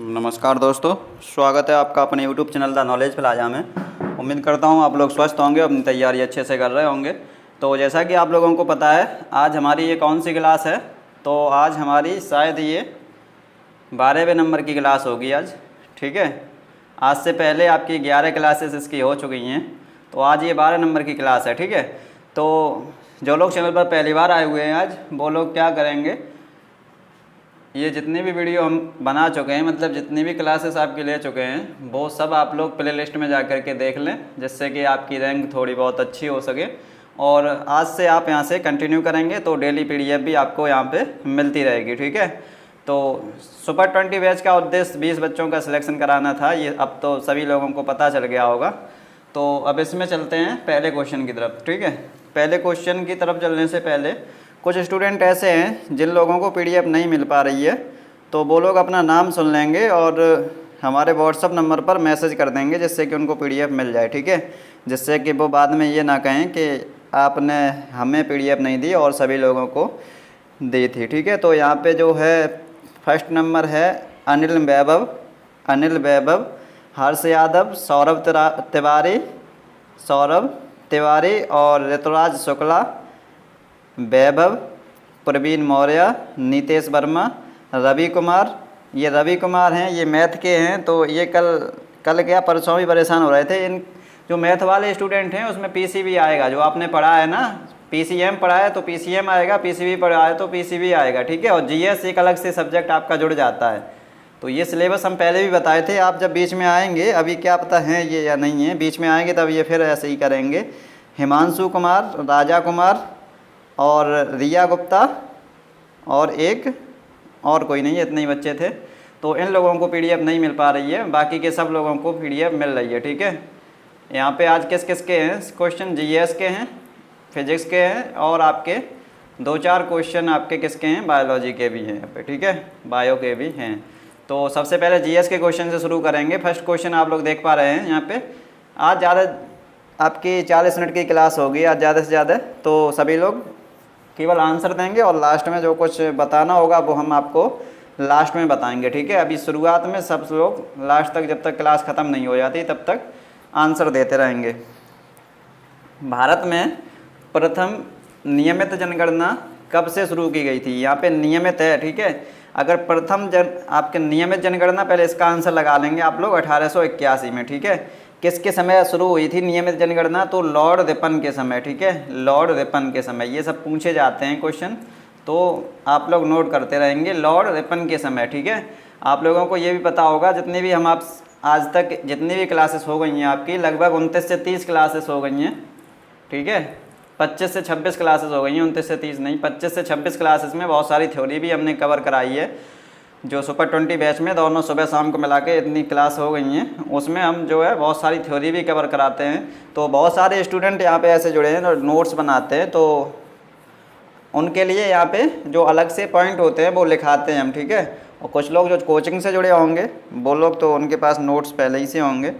नमस्कार दोस्तों, स्वागत है आपका अपने YouTube channel the knowledge plaza में। उम्मीद करता हूँ आप लोग स्वस्थ होंगे, अपनी तैयारी अच्छे से कर रहे होंगे। तो जैसा कि आप लोगों को पता है, आज हमारी ये कौन सी क्लास है। तो आज हमारी शायद ये 12वें नंबर की क्लास होगी आज। ठीक है, आज से पहले आपकी 11 क्लासेस इसकी हो चुकी हैं, तो आज ये 12 नंबर की क्लास है। ठीक है, तो जो लोग चैनल पर पहली बार आए हुए हैं आज, वो लोग क्या करेंगे, ये जितनी भी वीडियो हम बना चुके हैं, मतलब जितनी भी क्लासेस आपकी ले चुके हैं, वो सब आप लोग प्ले लिस्ट में जा कर के देख लें, जिससे कि आपकी रैंक थोड़ी बहुत अच्छी हो सके। और आज से आप यहाँ से कंटिन्यू करेंगे तो डेली PDF भी आपको यहाँ पे मिलती रहेगी। ठीक है, तो सुपर 20 बैच का उद्देश्य 20 बच्चों का सिलेक्शन कराना था, ये अब तो सभी लोगों को पता चल गया होगा। तो अब इसमें चलते हैं पहले क्वेश्चन की तरफ। ठीक है, पहले क्वेश्चन की तरफ चलने से पहले कुछ स्टूडेंट ऐसे हैं जिन लोगों को PDF नहीं मिल पा रही है, तो वो लोग अपना नाम सुन लेंगे और हमारे WhatsApp नंबर पर मैसेज कर देंगे, जिससे कि उनको PDF मिल जाए। ठीक है, जिससे कि वो बाद में ये ना कहें कि आपने हमें PDF नहीं दी और सभी लोगों को दी थी। ठीक है, तो यहाँ पे जो है फर्स्ट नंबर है अनिल वैभव, हर्ष यादव, सौरभ तिवारी और ऋतुराज शुक्ला, वैभव, प्रवीण मौर्य, नीतेश वर्मा, रवि कुमार। ये रवि कुमार हैं, ये मैथ के हैं। तो ये कल क्या परसों भी परेशान हो रहे थे। इन जो मैथ वाले स्टूडेंट हैं उसमें PCB आएगा, जो आपने पढ़ा है ना, PCM पढ़ा है तो PCM आएगा, PCB पढ़ा है तो PCB आएगा। ठीक है, और GS एक अलग से सब्जेक्ट आपका जुड़ जाता है। तो ये सिलेबस हम पहले भी बताए थे, आप जब बीच में आएंगे, अभी क्या पता है ये या नहीं है, बीच में आएंगे तब ये फिर ऐसे ही करेंगे। हिमांशु कुमार, राजा कुमार और रिया गुप्ता और एक और कोई नहीं, इतने ही बच्चे थे। तो इन लोगों को PDF नहीं मिल पा रही है, बाकी के सब लोगों को PDF मिल रही है। ठीक है, यहाँ पे आज किस किस के हैं क्वेश्चन, GS के हैं, फिजिक्स के हैं और आपके 2-4 क्वेश्चन आपके किसके हैं, बायोलॉजी के भी हैं यहाँ पे। ठीक है, बायो के भी हैं। तो सबसे पहले GS के क्वेश्चन से शुरू करेंगे। फर्स्ट क्वेश्चन आप लोग देख पा रहे हैं यहाँ पे। आज ज़्यादा आपकी 40 मिनट की क्लास होगी आज, ज़्यादा से ज़्यादा, तो सभी लोग केवल आंसर देंगे और लास्ट में जो कुछ बताना होगा वो हम आपको लास्ट में बताएंगे। ठीक है, अभी शुरुआत में सब लोग लास्ट तक, जब तक क्लास ख़त्म नहीं हो जाती तब तक आंसर देते रहेंगे। भारत में प्रथम नियमित जनगणना कब से शुरू की गई थी? यहाँ पे नियमित है। ठीक है, अगर प्रथम आपके नियमित जनगणना, पहले इसका आंसर लगा लेंगे आप लोग 1881 में। ठीक है, किसके समय शुरू हुई थी नियमित जनगणना? तो लॉर्ड रिपन के समय। ठीक है, लॉर्ड रिपन के समय। ये सब पूछे जाते हैं क्वेश्चन, तो आप लोग नोट करते रहेंगे, लॉर्ड रिपन के समय। ठीक है, आप लोगों को ये भी पता होगा, जितनी भी हम आप आज तक जितनी भी क्लासेस हो गई हैं आपकी, लगभग 29 से 30 क्लासेस हो गई हैं। ठीक है, 25 से 26 क्लासेस हो गई हैं, 29 से 30 नहीं, 25 से 26 क्लासेस में बहुत सारी थ्योरी भी हमने कवर कराई है। जो सुपर 20 बैच में दोनों सुबह शाम को मिला के इतनी क्लास हो गई हैं, उसमें हम जो है बहुत सारी थ्योरी भी कवर कराते हैं। तो बहुत सारे स्टूडेंट यहाँ पे ऐसे जुड़े हैं और नोट्स बनाते हैं, तो उनके लिए यहाँ पे जो अलग से पॉइंट होते हैं वो लिखाते हैं हम। ठीक है, और कुछ लोग जो कोचिंग से जुड़े होंगे वो लोग तो उनके पास नोट्स पहले ही से होंगे,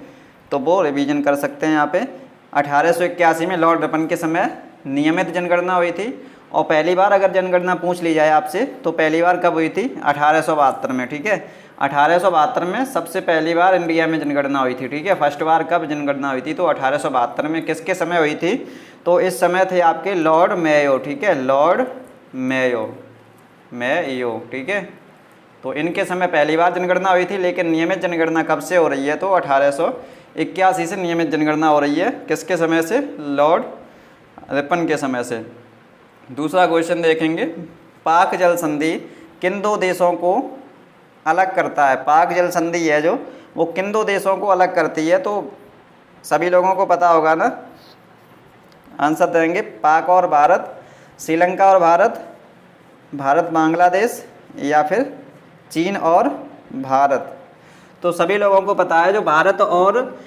तो वो रिवीजन कर सकते हैं। यहाँ पे 1881 में लॉर्ड रिपन के समय नियमित जनगणना हुई थी। और पहली बार अगर जनगणना पूछ ली जाए आपसे, तो पहली बार कब हुई थी? 1872 में। ठीक है, 1872 में सबसे पहली बार इंडिया में जनगणना हुई थी। ठीक है, फर्स्ट बार कब जनगणना हुई थी? तो 1872 में। किसके समय हुई थी? तो इस समय थे आपके लॉर्ड मेयो। ठीक है, लॉर्ड मेयो। ठीक है, तो इनके समय पहली बार जनगणना हुई थी। लेकिन नियमित जनगणना कब से हो रही है? तो 1881 से नियमित जनगणना हो रही है। किसके समय से? लॉर्ड रिपन के समय से। दूसरा क्वेश्चन देखेंगे, पाक जल संधि किन दो देशों को अलग करता है? पाक जल संधि है जो, वो किन दो देशों को अलग करती है? तो सभी लोगों को पता होगा ना, आंसर देंगे पाक और भारत, श्रीलंका और भारत, भारत बांग्लादेश, या फिर चीन और भारत। तो सभी लोगों को पता है, जो भारत और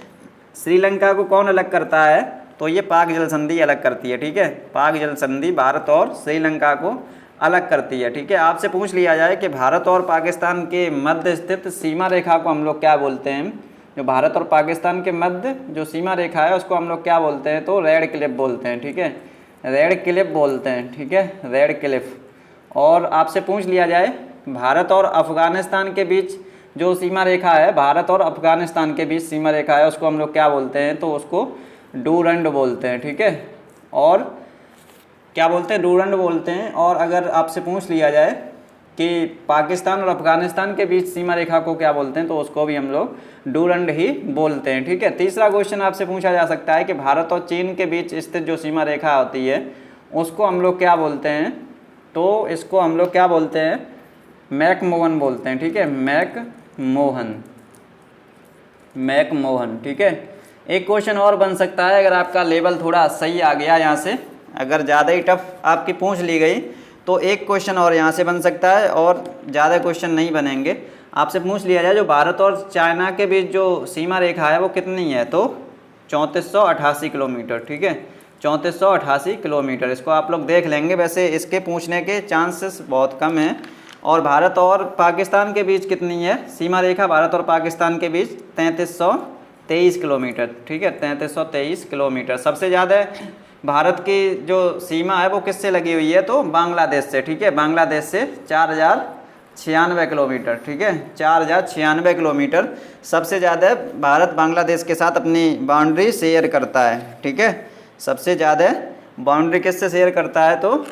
श्रीलंका को कौन अलग करता है? तो ये पाक जल संधि अलग करती है। ठीक है, पाक जल संधि भारत और श्रीलंका को अलग करती है। ठीक है, आपसे पूछ लिया जाए कि भारत और पाकिस्तान के मध्य स्थित सीमा रेखा को हम लोग क्या बोलते हैं? जो भारत और पाकिस्तान के मध्य जो सीमा रेखा है उसको हम लोग क्या बोलते हैं? तो रेड क्लिफ बोलते हैं। ठीक है, रेड क्लिफ बोलते हैं। ठीक है, रेड क्लिफ। और आपसे पूछ लिया जाए भारत और अफगानिस्तान के बीच जो सीमा रेखा है भारत और अफगानिस्तान के बीच सीमा रेखा है उसको हम लोग क्या बोलते हैं, तो उसको डूरंड बोलते हैं, ठीक है। और क्या बोलते हैं, डूरंड बोलते हैं। और अगर आपसे पूछ लिया जाए कि पाकिस्तान और अफगानिस्तान के बीच सीमा रेखा को क्या बोलते हैं, तो उसको भी हम लोग डूरंड ही बोलते हैं, ठीक है। तीसरा क्वेश्चन आपसे पूछा जा सकता है कि भारत और चीन के बीच स्थित जो सीमा रेखा होती है उसको हम लोग क्या बोलते हैं, तो इसको हम लोग क्या बोलते हैं, मैकमोहन बोलते हैं, ठीक है। मैकमोहन, ठीक है। एक क्वेश्चन और बन सकता है अगर आपका लेवल थोड़ा सही आ गया यहाँ से, अगर ज़्यादा ही टफ आपकी पूछ ली गई तो एक क्वेश्चन और यहाँ से बन सकता है, और ज़्यादा क्वेश्चन नहीं बनेंगे। आपसे पूछ लिया जाए जो भारत और चाइना के बीच जो सीमा रेखा है वो कितनी है, तो 3488 किलोमीटर, ठीक है। 3488 किलोमीटर, इसको आप लोग देख लेंगे। वैसे इसके पूछने के चांसेस बहुत कम हैं। और भारत और पाकिस्तान के बीच कितनी है सीमा रेखा, भारत और पाकिस्तान के बीच 3323 किलोमीटर, ठीक है। 3323 किलोमीटर। सबसे ज़्यादा भारत की जो सीमा है वो किससे लगी हुई है, तो बांग्लादेश से, ठीक है। बांग्लादेश से 4096 किलोमीटर, ठीक है। 4096 किलोमीटर सबसे ज़्यादा भारत बांग्लादेश के साथ अपनी बाउंड्री शेयर करता है, ठीक है। सबसे ज़्यादा बाउंड्री किससे शेयर करता है, तो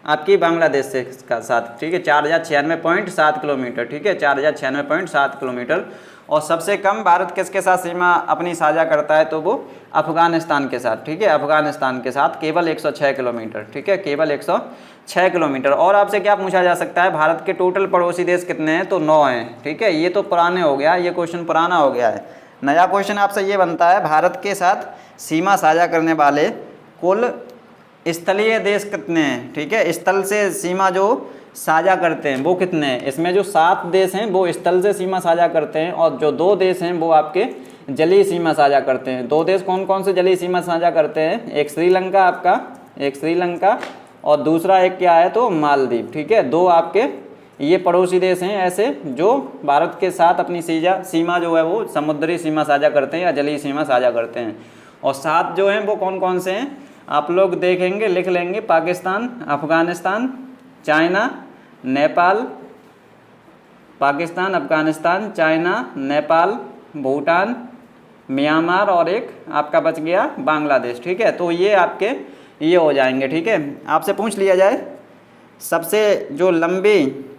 आपकी बांग्लादेश से का साथ, ठीक है। 4096.7 किलोमीटर, ठीक है। 4096.7 किलोमीटर। और सबसे कम भारत किसके साथ सीमा अपनी साझा करता है, तो वो अफगानिस्तान के साथ, ठीक है। अफगानिस्तान के साथ केवल 106 किलोमीटर, ठीक है। केवल 106 किलोमीटर। और आपसे क्या पूछा जा सकता है, भारत के टोटल पड़ोसी देश कितने हैं, तो 9 हैं, ठीक है। ये तो पुराने हो गया, ये क्वेश्चन पुराना हो गया है। नया क्वेश्चन आपसे ये बनता है, भारत के साथ सीमा साझा करने वाले कुल स्थलीय देश कितने हैं, ठीक है। स्थल से सीमा जो साझा करते हैं वो कितने हैं। इसमें जो 7 देश हैं वो स्थल से सीमा साझा करते हैं, और जो 2 देश हैं वो आपके जलीय सीमा साझा करते हैं। 2 देश कौन कौन से जलीय सीमा साझा करते हैं, एक श्रीलंका, आपका एक श्रीलंका, और दूसरा एक क्या है, तो मालदीव, ठीक है। 2 आपके ये पड़ोसी देश हैं ऐसे जो भारत के साथ अपनी सीमा जो है वो समुद्री सीमा साझा करते हैं या जलीय सीमा साझा करते हैं। और 7 जो हैं वो कौन कौन से हैं, आप लोग देखेंगे, लिख लेंगे। Pakistan, Afghanistan, China, Nepal, Pakistan, Afghanistan, China, Nepal, Bhutan, Myanmar, और एक आपका बच गया बांग्लादेश, ठीक है। तो ये आपके ये हो जाएंगे, ठीक है। आपसे पूछ लिया जाए सबसे जो लंबी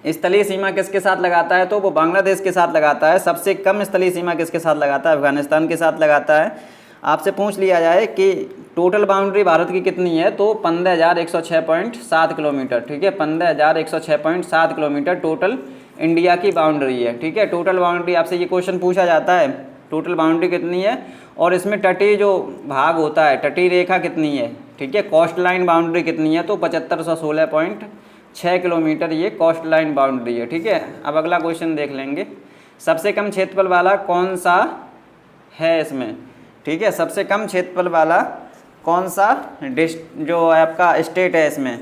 स्थलीय सीमा किसके साथ लगाता है, तो वो बांग्लादेश के साथ लगाता है। सबसे कम स्थलीय सीमा किसके साथ लगाता है, अफगानिस्तान के साथ लगाता है। आपसे पूछ लिया जाए कि टोटल बाउंड्री भारत की कितनी है, तो 15,106.7 किलोमीटर, ठीक है। 15,106.7 किलोमीटर टोटल इंडिया की बाउंड्री है, ठीक है। टोटल बाउंड्री आपसे ये क्वेश्चन पूछा जाता है, टोटल बाउंड्री कितनी है, और इसमें तटीय जो भाग होता है, तटीय रेखा कितनी है, ठीक है। कोस्ट लाइन बाउंड्री कितनी है, तो 7516.6 किलोमीटर ये कोस्ट लाइन बाउंड्री है, ठीक है। अब अगला क्वेश्चन देख लेंगे, सबसे कम क्षेत्रफल वाला कौन सा है इसमें, ठीक है। सबसे कम क्षेत्रफल वाला कौन सा जो है आपका स्टेट है इसमें,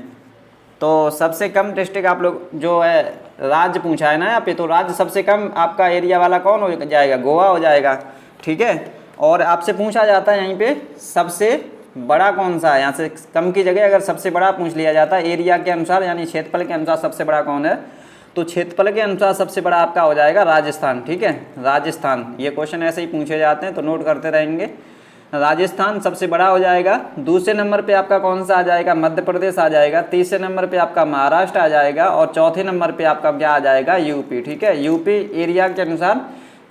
तो सबसे कम डिस्ट्रिक्ट आप लोग जो है राज्य पूछा है ना यहाँ पे, तो राज्य सबसे कम आपका एरिया वाला कौन हो जाएगा, गोवा हो जाएगा, ठीक है। और आपसे पूछा जाता है यहीं पे सबसे बड़ा कौन सा है, यहाँ से कम की जगह अगर सबसे बड़ा पूछ लिया जाता है एरिया के अनुसार, यानी क्षेत्रफल के अनुसार सबसे बड़ा कौन है, तो क्षेत्रफल के अनुसार सबसे बड़ा आपका हो जाएगा राजस्थान, ठीक है। राजस्थान, ये क्वेश्चन ऐसे ही पूछे जाते हैं तो नोट करते रहेंगे। राजस्थान सबसे बड़ा हो जाएगा। दूसरे नंबर पे आपका कौन सा आ जाएगा, मध्य प्रदेश आ जाएगा। तीसरे नंबर पे आपका महाराष्ट्र आ जाएगा, और चौथे नंबर पे आपका क्या आ जाएगा, यूपी, ठीक है। यूपी एरिया के अनुसार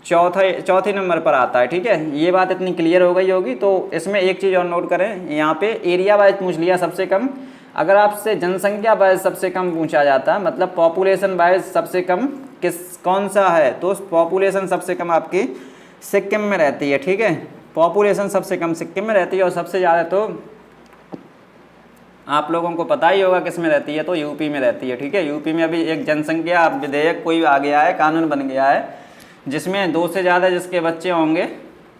चौथे नंबर पर आता है, ठीक है। ये बात इतनी क्लियर हो गई होगी। तो इसमें एक चीज़ और नोट करें, यहाँ पे एरिया वाइज पूछ लिया सबसे कम। अगर आपसे जनसंख्या वाइज सबसे कम पूछा जाता है, मतलब पॉपुलेशन वाइज सबसे कम कौन सा है, तो पॉपुलेशन सबसे कम आपकी सिक्किम में रहती है, ठीक है। पॉपुलेशन सबसे कम सिक्किम में रहती है, और सबसे ज़्यादा तो आप लोगों को पता ही होगा किस में रहती है, तो यूपी में रहती है, ठीक है। यूपी में अभी एक जनसंख्या विधेयक कोई आ गया है, कानून बन गया है, जिसमें 2 से ज़्यादा जिसके बच्चे होंगे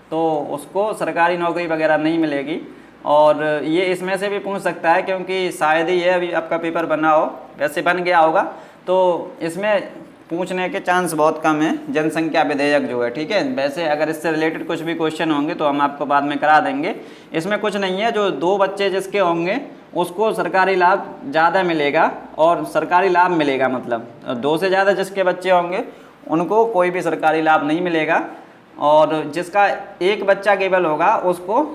तो उसको सरकारी नौकरी वगैरह नहीं मिलेगी। और ये इसमें से भी पूछ सकता है, क्योंकि शायद ही ये अभी आपका पेपर बना हो, वैसे बन गया होगा, तो इसमें पूछने के चांस बहुत कम है, जनसंख्या विधेयक जो है, ठीक है। वैसे अगर इससे रिलेटेड कुछ भी क्वेश्चन होंगे तो हम आपको बाद में करा देंगे। इसमें कुछ नहीं है, जो 2 बच्चे जिसके होंगे उसको सरकारी लाभ ज़्यादा मिलेगा, और सरकारी लाभ मिलेगा, मतलब 2 से ज़्यादा जिसके बच्चे होंगे उनको कोई भी सरकारी लाभ नहीं मिलेगा, और जिसका एक बच्चा केवल होगा उसको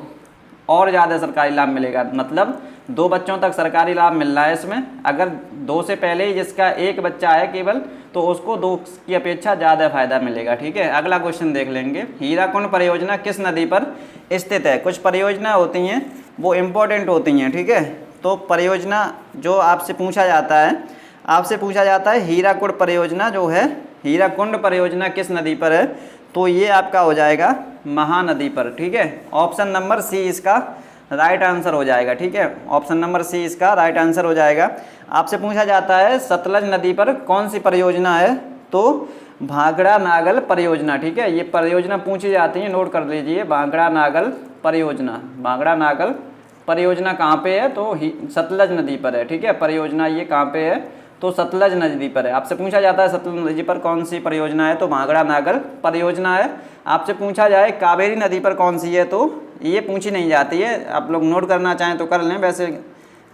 और ज़्यादा सरकारी लाभ मिलेगा। मतलब 2 बच्चों तक सरकारी लाभ मिल रहा है इसमें। अगर 2 से पहले ही जिसका एक बच्चा है केवल, तो उसको 2 की अपेक्षा ज़्यादा फायदा मिलेगा। ठीक है, अगला क्वेश्चन देख लेंगे। हीराकुंड परियोजना किस नदी पर स्थित है? कुछ परियोजना होती हैं वो इम्पोर्टेंट होती हैं। ठीक है, तो परियोजना जो आपसे पूछा जाता है, हीराकुंड परियोजना जो है, हीराकुंड परियोजना किस नदी पर है? तो ये आपका हो जाएगा महानदी पर। ठीक है, ऑप्शन नंबर सी इसका राइट आंसर हो जाएगा। ठीक है, ऑप्शन नंबर सी इसका राइट आंसर हो जाएगा। आपसे पूछा जाता है सतलज नदी पर कौन सी परियोजना है? तो भांगड़ा नागल परियोजना। ठीक है, ये परियोजना पूछी जाती है, नोट कर लीजिए, भांगड़ा नागल परियोजना। भांगड़ा नागल परियोजना कहाँ पे है? तो सतलज नदी पर है। ठीक है, परियोजना ये कहाँ पे है? तो सतलज नदी पर है। आपसे पूछा जाता है सतलज नदी पर कौन सी परियोजना है? तो भांगड़ा नागल परियोजना है। आपसे पूछा जाए कावेरी नदी पर कौन सी है? तो ये पूछी नहीं जाती है, आप लोग नोट करना चाहें तो कर लें। वैसे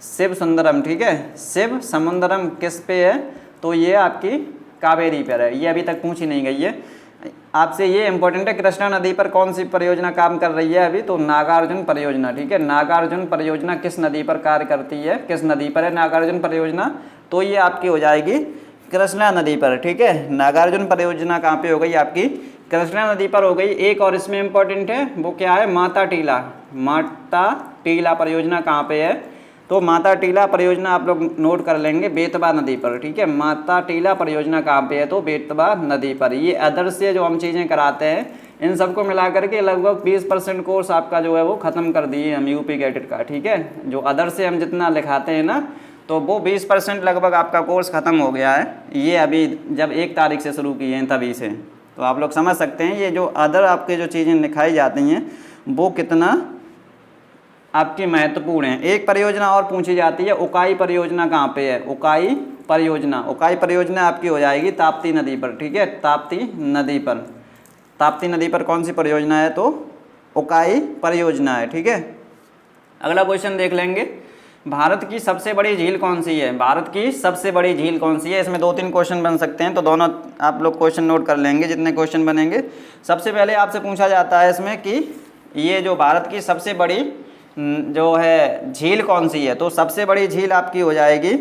शिव सुंदरम, ठीक है, शिव समुद्रम किस पे है? तो ये आपकी कावेरी पर है, ये अभी तक पूछी नहीं गई है। आपसे ये इंपॉर्टेंट है, कृष्णा नदी पर कौन सी परियोजना काम कर रही है अभी? तो नागार्जुन परियोजना। ठीक है, नागार्जुन परियोजना किस नदी पर कार्य करती है? किस नदी पर है नागार्जुन परियोजना? तो ये आपकी हो जाएगी कृष्णा नदी पर। ठीक है, नागार्जुन परियोजना कहाँ पे हो गई? आपकी कृष्णा नदी पर हो गई। एक और इसमें इम्पोर्टेंट है, वो क्या है? माता टीला। माता टीला परियोजना कहाँ पे है? तो माता टीला परियोजना आप लोग नोट कर लेंगे, बेतवा नदी पर। ठीक है, माता टीला परियोजना कहाँ पे है? तो बेतवा नदी पर। ये अदर से जो हम चीज़ें कराते हैं, इन सबको मिला करके लगभग 20% कोर्स आपका जो है वो ख़त्म कर दिए हम यूपी गेटेड का। ठीक है, जो अदर से हम जितना लिखाते हैं ना, तो वो 20% लगभग आपका कोर्स ख़त्म हो गया है। ये अभी जब 1 तारीख से शुरू किए हैं तभी से, तो आप लोग समझ सकते हैं ये जो अदर आपके जो चीज़ें लिखाई जाती हैं वो कितना आपकी महत्वपूर्ण है। एक परियोजना और पूछी जाती है, उकाई परियोजना कहाँ पे है? उकाई परियोजना, उकाई परियोजना आपकी हो जाएगी ताप्ती नदी पर। ठीक है, ताप्ती नदी पर। ताप्ती नदी पर कौन सी परियोजना है? तो उकाई परियोजना है। ठीक है, अगला क्वेश्चन देख लेंगे। भारत की सबसे बड़ी झील कौन सी है? भारत की सबसे बड़ी झील कौन सी है? इसमें 2-3 क्वेश्चन बन सकते हैं, तो दोनों आप लोग क्वेश्चन नोट कर लेंगे जितने क्वेश्चन बनेंगे। सबसे पहले आपसे पूछा जाता है इसमें कि ये जो भारत की सबसे बड़ी जो है झील कौन सी है? तो सबसे बड़ी झील आपकी हो जाएगी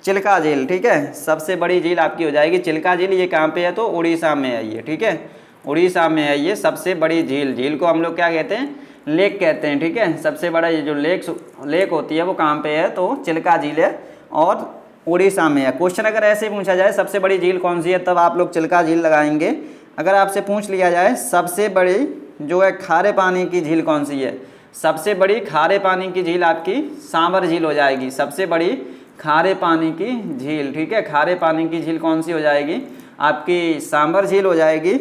चिल्का झील। ठीक है, सबसे बड़ी झील आपकी हो जाएगी चिल्का झील। ये कहाँ पे है? तो उड़ीसा में है ये। ठीक है, उड़ीसा में है ये सबसे बड़ी झील। झील को हम लोग क्या कहते हैं? लेक कहते हैं। ठीक है, सबसे बड़ा ये जो लेक होती है वो कहाँ पे है? तो चिल्का झील है और उड़ीसा में है। क्वेश्चन अगर ऐसे पूछा जाए सबसे बड़ी झील कौन सी है, तब आप लोग चिल्का झील लगाएंगे। अगर आपसे पूछ लिया जाए सबसे बड़ी जो है खारे पानी की झील कौन सी है? सबसे बड़ी खारे पानी की झील आपकी सांभर झील हो जाएगी। सबसे बड़ी खारे पानी की झील। ठीक है, खारे पानी की झील कौन सी हो जाएगी? आपकी सांभर झील हो जाएगी।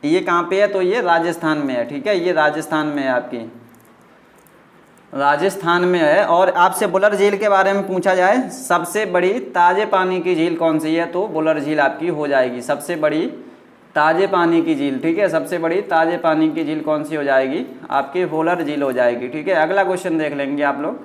ये कहाँ पे है? तो ये राजस्थान में है। ठीक है, ये राजस्थान में है, आपकी राजस्थान में है। और आपसे बुलर झील के बारे में पूछा जाए सबसे बड़ी ताजे पानी की झील कौन सी है? तो बुलर झील आपकी हो जाएगी सबसे बड़ी ताजे पानी की झील। ठीक है, सबसे बड़ी ताजे पानी की झील कौन सी हो जाएगी? आपकी वोलर झील हो जाएगी। ठीक है, अगला क्वेश्चन देख लेंगे आप लोग।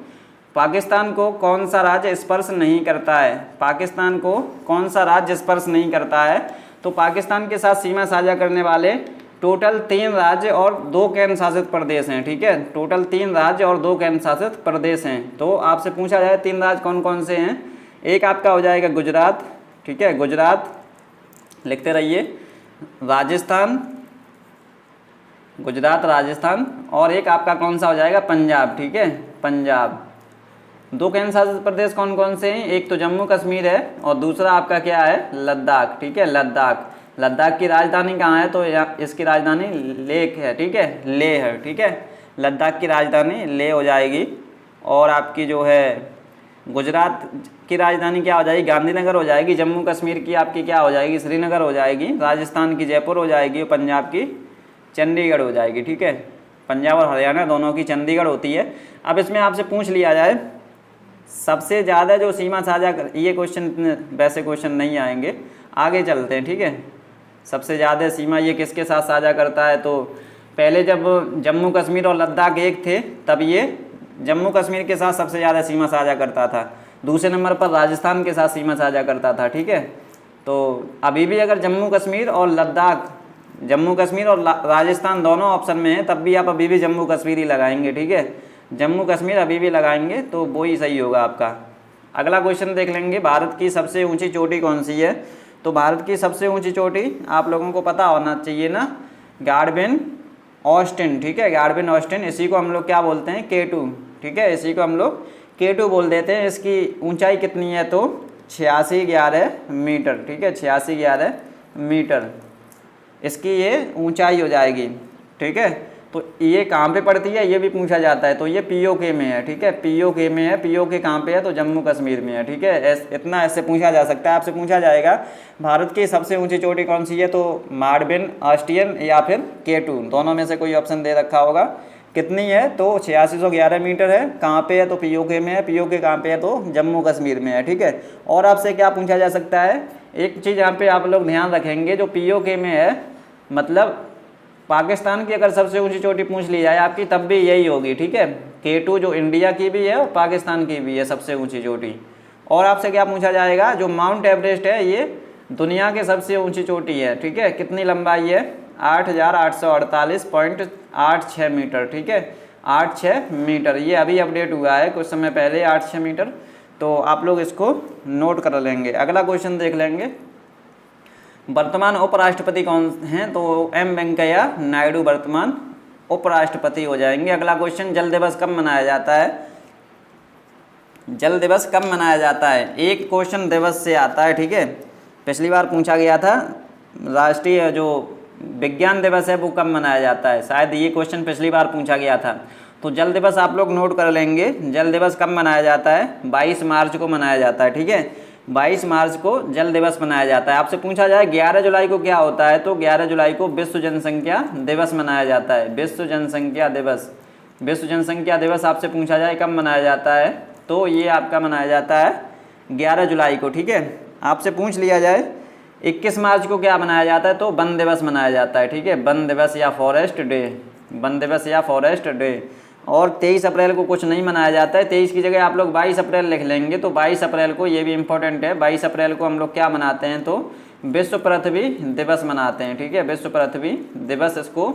पाकिस्तान को कौन सा राज्य स्पर्श नहीं करता है? पाकिस्तान को कौन सा राज्य स्पर्श नहीं करता है? तो पाकिस्तान के साथ सीमा साझा करने वाले टोटल 3 राज्य और 2 केंद्र शासित प्रदेश हैं। ठीक है, टोटल 3 राज्य और 2 केंद्र शासित प्रदेश हैं। तो आपसे पूछा जाए 3 राज्य कौन कौन से हैं? एक आपका हो जाएगा गुजरात। ठीक है, गुजरात लिखते रहिए, राजस्थान, गुजरात राजस्थान, और एक आपका कौन सा हो जाएगा? पंजाब। ठीक है, पंजाब। 2 केंद्र शासित प्रदेश कौन कौन से हैं? एक तो जम्मू कश्मीर है और दूसरा आपका क्या है? लद्दाख। ठीक है, लद्दाख। लद्दाख की राजधानी कहाँ है? तो इसकी राजधानी लेह है। ठीक है, लेह है। ठीक है, लद्दाख की राजधानी लेह हो जाएगी। और आपकी जो है गुजरात की राजधानी क्या हो जाएगी? गांधीनगर हो जाएगी। जम्मू कश्मीर की आपकी क्या हो जाएगी? श्रीनगर हो जाएगी। राजस्थान की जयपुर हो जाएगी और पंजाब की चंडीगढ़ हो जाएगी। ठीक है, पंजाब और हरियाणा दोनों की चंडीगढ़ होती है। अब इसमें आपसे पूछ लिया जाए सबसे ज़्यादा जो सीमा साझा ये क्वेश्चन वैसे क्वेश्चन नहीं आएंगे, आगे चलते हैं। ठीक है, सबसे ज़्यादा सीमा ये किसके साथ साझा करता है? तो पहले जब जम्मू कश्मीर और लद्दाख एक थे तब ये जम्मू कश्मीर के साथ सबसे ज़्यादा सीमा साझा करता था। दूसरे नंबर पर राजस्थान के साथ सीमा साझा करता था। ठीक है, तो अभी भी अगर जम्मू कश्मीर और लद्दाख, जम्मू कश्मीर और राजस्थान दोनों ऑप्शन में है, तब भी आप अभी भी जम्मू कश्मीर ही लगाएंगे, ठीक है, जम्मू कश्मीर अभी भी लगाएंगे तो वो ही सही होगा आपका। अगला क्वेश्चन देख लेंगे, भारत की सबसे ऊंची चोटी कौन सी है? तो भारत की सबसे ऊंची चोटी आप लोगों को पता होना चाहिए ना, गार्डबिन ऑस्टिन, ठीक है, गार्डबिन ऑस्टिन, इसी को हम लोग क्या बोलते हैं, K2, ठीक है, इसी को हम लोग K2 बोल देते हैं। इसकी ऊंचाई कितनी है? तो 8611 मीटर, ठीक है, 8611 मीटर इसकी ये ऊंचाई हो जाएगी, ठीक है। तो ये कहाँ पे पड़ती है ये भी पूछा जाता है, तो ये POK में है, ठीक है, POK में है। POK कहाँ पे है? तो जम्मू कश्मीर में है, ठीक है। इतना ऐसे पूछा जा सकता है, आपसे पूछा जाएगा भारत की सबसे ऊंची चोटी कौन सी है, तो गार्डबिन ऑस्टिन या फिर K2, दोनों में से कोई ऑप्शन दे रखा होगा। कितनी है? तो 8611 मीटर है। कहाँ पे है? तो POK में है। POK कहाँ पे है? तो जम्मू कश्मीर में है, ठीक है। और आपसे क्या पूछा जा सकता है, एक चीज़ यहाँ पे आप लोग ध्यान रखेंगे, जो POK में है मतलब पाकिस्तान की अगर सबसे ऊंची चोटी पूछ ली जाए आपकी, तब भी यही होगी, ठीक है। K2 जो इंडिया की भी है और पाकिस्तान की भी है सबसे ऊंची चोटी। और आपसे क्या पूछा जाएगा, जो माउंट एवरेस्ट है ये दुनिया की सबसे ऊंची चोटी है, ठीक है। कितनी लंबाई है? 8848.86 मीटर, ठीक है, 86 मीटर। ये अभी अपडेट हुआ है कुछ समय पहले, 86 मीटर। तो आप लोग इसको नोट कर लेंगे। अगला क्वेश्चन देख लेंगे, वर्तमान उपराष्ट्रपति कौन हैं? तो M वेंकैया नायडू वर्तमान उपराष्ट्रपति हो जाएंगे। अगला क्वेश्चन, जल दिवस कब मनाया जाता है? जल दिवस कब मनाया जाता है? एक क्वेश्चन दिवस से आता है, ठीक है। पिछली बार पूछा गया था राष्ट्रीय जो विज्ञान दिवस है वो कब मनाया जाता है, शायद ये क्वेश्चन पिछली बार पूछा गया था। तो जल दिवस आप लोग नोट कर लेंगे। जल दिवस कब मनाया जाता है? 22 मार्च को मनाया जाता है, ठीक है, 22 मार्च को जल दिवस मनाया जाता है। आपसे पूछा जाए 11 जुलाई को क्या होता है, तो 11 जुलाई को विश्व जनसंख्या दिवस मनाया जाता है। विश्व जनसंख्या दिवस, विश्व जनसंख्या दिवस आपसे पूछा जाए कब मनाया जाता है, तो ये आपका मनाया जाता है 11 जुलाई को, ठीक है। आपसे पूछ लिया जाए 21 मार्च को क्या मनाया जाता है, तो वन दिवस मनाया जाता है, ठीक है, वन दिवस या फॉरेस्ट डे, वन दिवस या फॉरेस्ट डे। और 23 अप्रैल को कुछ नहीं मनाया जाता है, 23 की जगह आप लोग 22 अप्रैल लिख लेंगे। तो 22 अप्रैल को, ये भी इम्पोर्टेंट है, 22 अप्रैल को हम लोग क्या मनाते हैं, तो विश्व पृथ्वी दिवस मनाते हैं, ठीक है, विश्व पृथ्वी दिवस इसको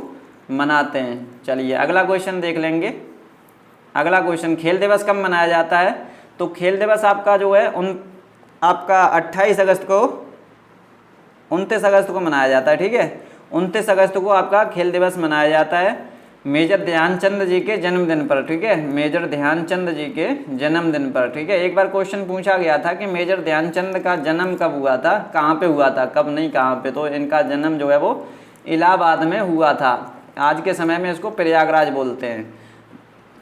मनाते हैं। चलिए अगला क्वेश्चन देख लेंगे। अगला क्वेश्चन, खेल दिवस कब मनाया जाता है? तो खेल दिवस आपका जो है आपका 28 अगस्त को, 29 अगस्त को मनाया जाता है, ठीक है, 29 अगस्त को आपका खेल दिवस मनाया जाता है मेजर ध्यानचंद जी के जन्मदिन पर, ठीक है, मेजर ध्यानचंद जी के जन्मदिन पर, ठीक है। एक बार क्वेश्चन पूछा गया था कि मेजर ध्यानचंद का जन्म कब हुआ था, कहाँ पे हुआ था, कब नहीं कहाँ पे, तो इनका जन्म जो है वो इलाहाबाद में हुआ था। आज के समय में इसको प्रयागराज बोलते हैं,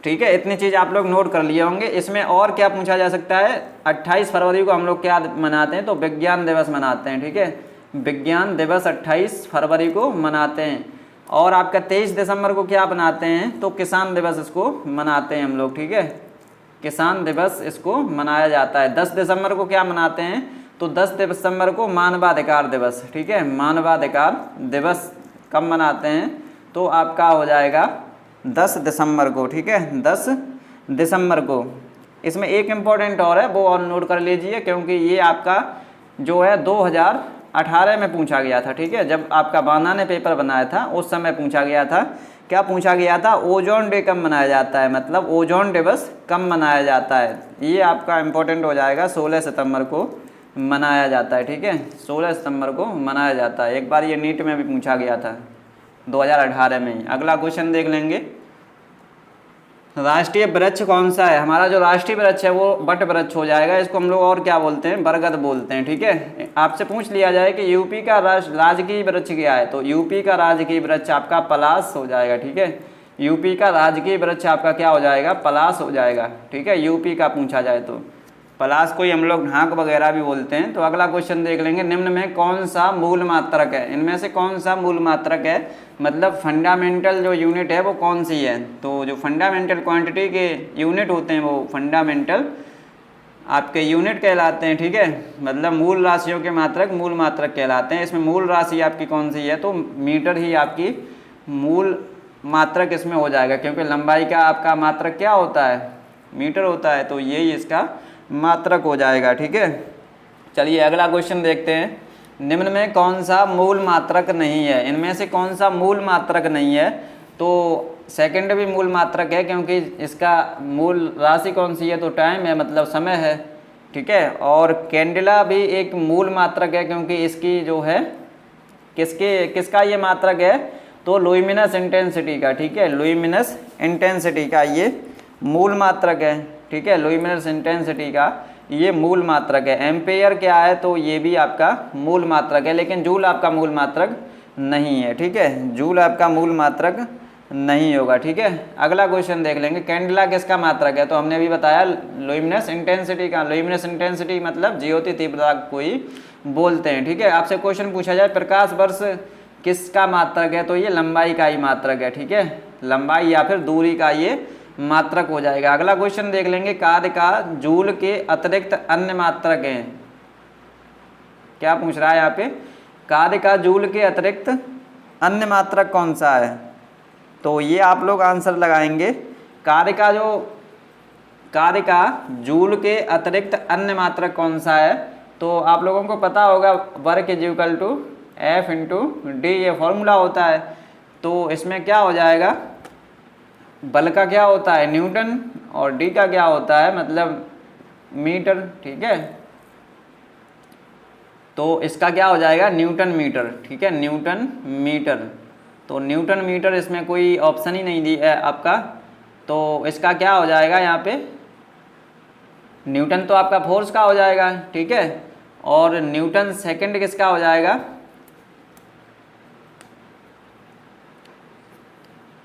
ठीक है। इतनी चीज़ आप लोग नोट कर लिए होंगे। इसमें और क्या पूछा जा सकता है, 28 फरवरी को हम लोग क्या मनाते हैं, तो विज्ञान दिवस मनाते हैं, ठीक है, विज्ञान दिवस 28 फरवरी को मनाते हैं। और आपका 23 दिसंबर को क्या मनाते हैं, तो किसान दिवस इसको मनाते हैं हम लोग, ठीक है, किसान दिवस इसको मनाया जाता है। 10 दिसंबर को क्या मनाते हैं, तो 10 दिसंबर को मानवाधिकार दिवस, ठीक है, मानवाधिकार दिवस कब मनाते हैं, तो आपका हो जाएगा 10 दिसंबर को, ठीक है, 10 दिसंबर को। इसमें एक इम्पॉर्टेंट और है, वो और नोट कर लीजिए, क्योंकि ये आपका जो है 2018 में पूछा गया था, ठीक है, जब आपका बाना ने पेपर बनाया था उस समय पूछा गया था। क्या पूछा गया था, ओजोन डे कब मनाया जाता है, मतलब ओजोन दिवस कब मनाया जाता है। ये आपका इम्पोर्टेंट हो जाएगा, 16 सितंबर को मनाया जाता है, ठीक है, 16 सितंबर को मनाया जाता है। एक बार ये नीट में भी पूछा गया था 2018 में ही। अगला क्वेश्चन देख लेंगे, राष्ट्रीय वृक्ष कौन सा है? हमारा जो राष्ट्रीय वृक्ष है वो वट वृक्ष हो जाएगा, इसको हम लोग और क्या बोलते हैं, बरगद बोलते हैं, ठीक है। आपसे पूछ लिया जाए कि यूपी का राजकीय वृक्ष क्या है, तो यूपी का राजकीय वृक्ष आपका पलाश हो जाएगा, ठीक है, यूपी का राजकीय वृक्ष आपका क्या हो जाएगा, पलाश हो जाएगा, ठीक है, यूपी का पूछा जाए तो। पलाश को ही हम लोग ढाक वगैरह भी बोलते हैं। तो अगला क्वेश्चन देख लेंगे, निम्न में कौन सा मूल मात्रक है, इनमें से कौन सा मूल मात्रक है, मतलब फंडामेंटल जो यूनिट है वो कौन सी है। तो जो फंडामेंटल क्वांटिटी के यूनिट होते हैं वो फंडामेंटल आपके यूनिट कहलाते हैं, ठीक है, मतलब मूल राशियों के मात्रक मूल मात्रक कहलाते हैं। इसमें मूल राशि आपकी कौन सी है, तो मीटर ही आपकी मूल मात्रक इसमें हो जाएगा, क्योंकि लंबाई का आपका मात्रक क्या होता है, मीटर होता है, तो यही इसका मात्रक हो जाएगा, ठीक है। चलिए अगला क्वेश्चन देखते हैं, निम्न में कौन सा मूल मात्रक नहीं है, इनमें से कौन सा मूल मात्रक नहीं है? तो सेकंड भी मूल मात्रक है, क्योंकि इसका मूल राशि कौन सी है? तो टाइम है, मतलब समय है, ठीक है। और कैंडिला भी एक मूल मात्रक है, क्योंकि इसकी जो है किसका ये मात्रक है? तो लुमिनस इंटेंसिटी का, ठीक है, लुमिनस इंटेंसिटी का ये मूल मात्रक है, ठीक है, लुमिनस इंटेंसिटी का ये मूल मात्रक है। एम्पेयर क्या है? तो ये भी आपका मूल मात्रक है, लेकिन जूल आपका मूल मात्रक नहीं है, ठीक है, जूल आपका मूल मात्रक नहीं होगा, ठीक है। अगला क्वेश्चन देख लेंगे, कैंडिला किसका मात्रक है? तो हमने अभी बताया लुमिनस इंटेंसिटी का। लुमिनस इंटेंसिटी मतलब ज्योति तीव्रता को ही बोलते हैं, ठीक है। आपसे क्वेश्चन पूछा जाए प्रकाश वर्ष किसका मात्रक है? तो ये लंबाई का ही मात्रक है, ठीक है, लंबाई या फिर दूरी का ये मात्रक हो जाएगा। अगला क्वेश्चन देख लेंगे, कार्य का जूल के अतिरिक्त अन्य मात्रक हैं। क्या पूछ रहा है यहाँ पे? कार्य का जूल के अतिरिक्त अन्य मात्रक कौन सा है? तो ये आप लोग आंसर लगाएंगे, कार्य का जूल के अतिरिक्त अन्य मात्रक कौन सा है? तो आप लोगों को पता होगा work is equal to F into D, ये फॉर्मूला होता है। तो इसमें क्या हो जाएगा, बल का क्या होता है? न्यूटन, और डी का क्या होता है? मतलब मीटर, ठीक है। तो इसका क्या हो जाएगा? न्यूटन मीटर, ठीक है, न्यूटन मीटर। तो न्यूटन मीटर इसमें कोई ऑप्शन ही नहीं दी है आपका, तो इसका क्या हो जाएगा यहाँ पे? न्यूटन तो आपका फोर्स का हो जाएगा, ठीक है, और न्यूटन सेकंड किसका हो जाएगा?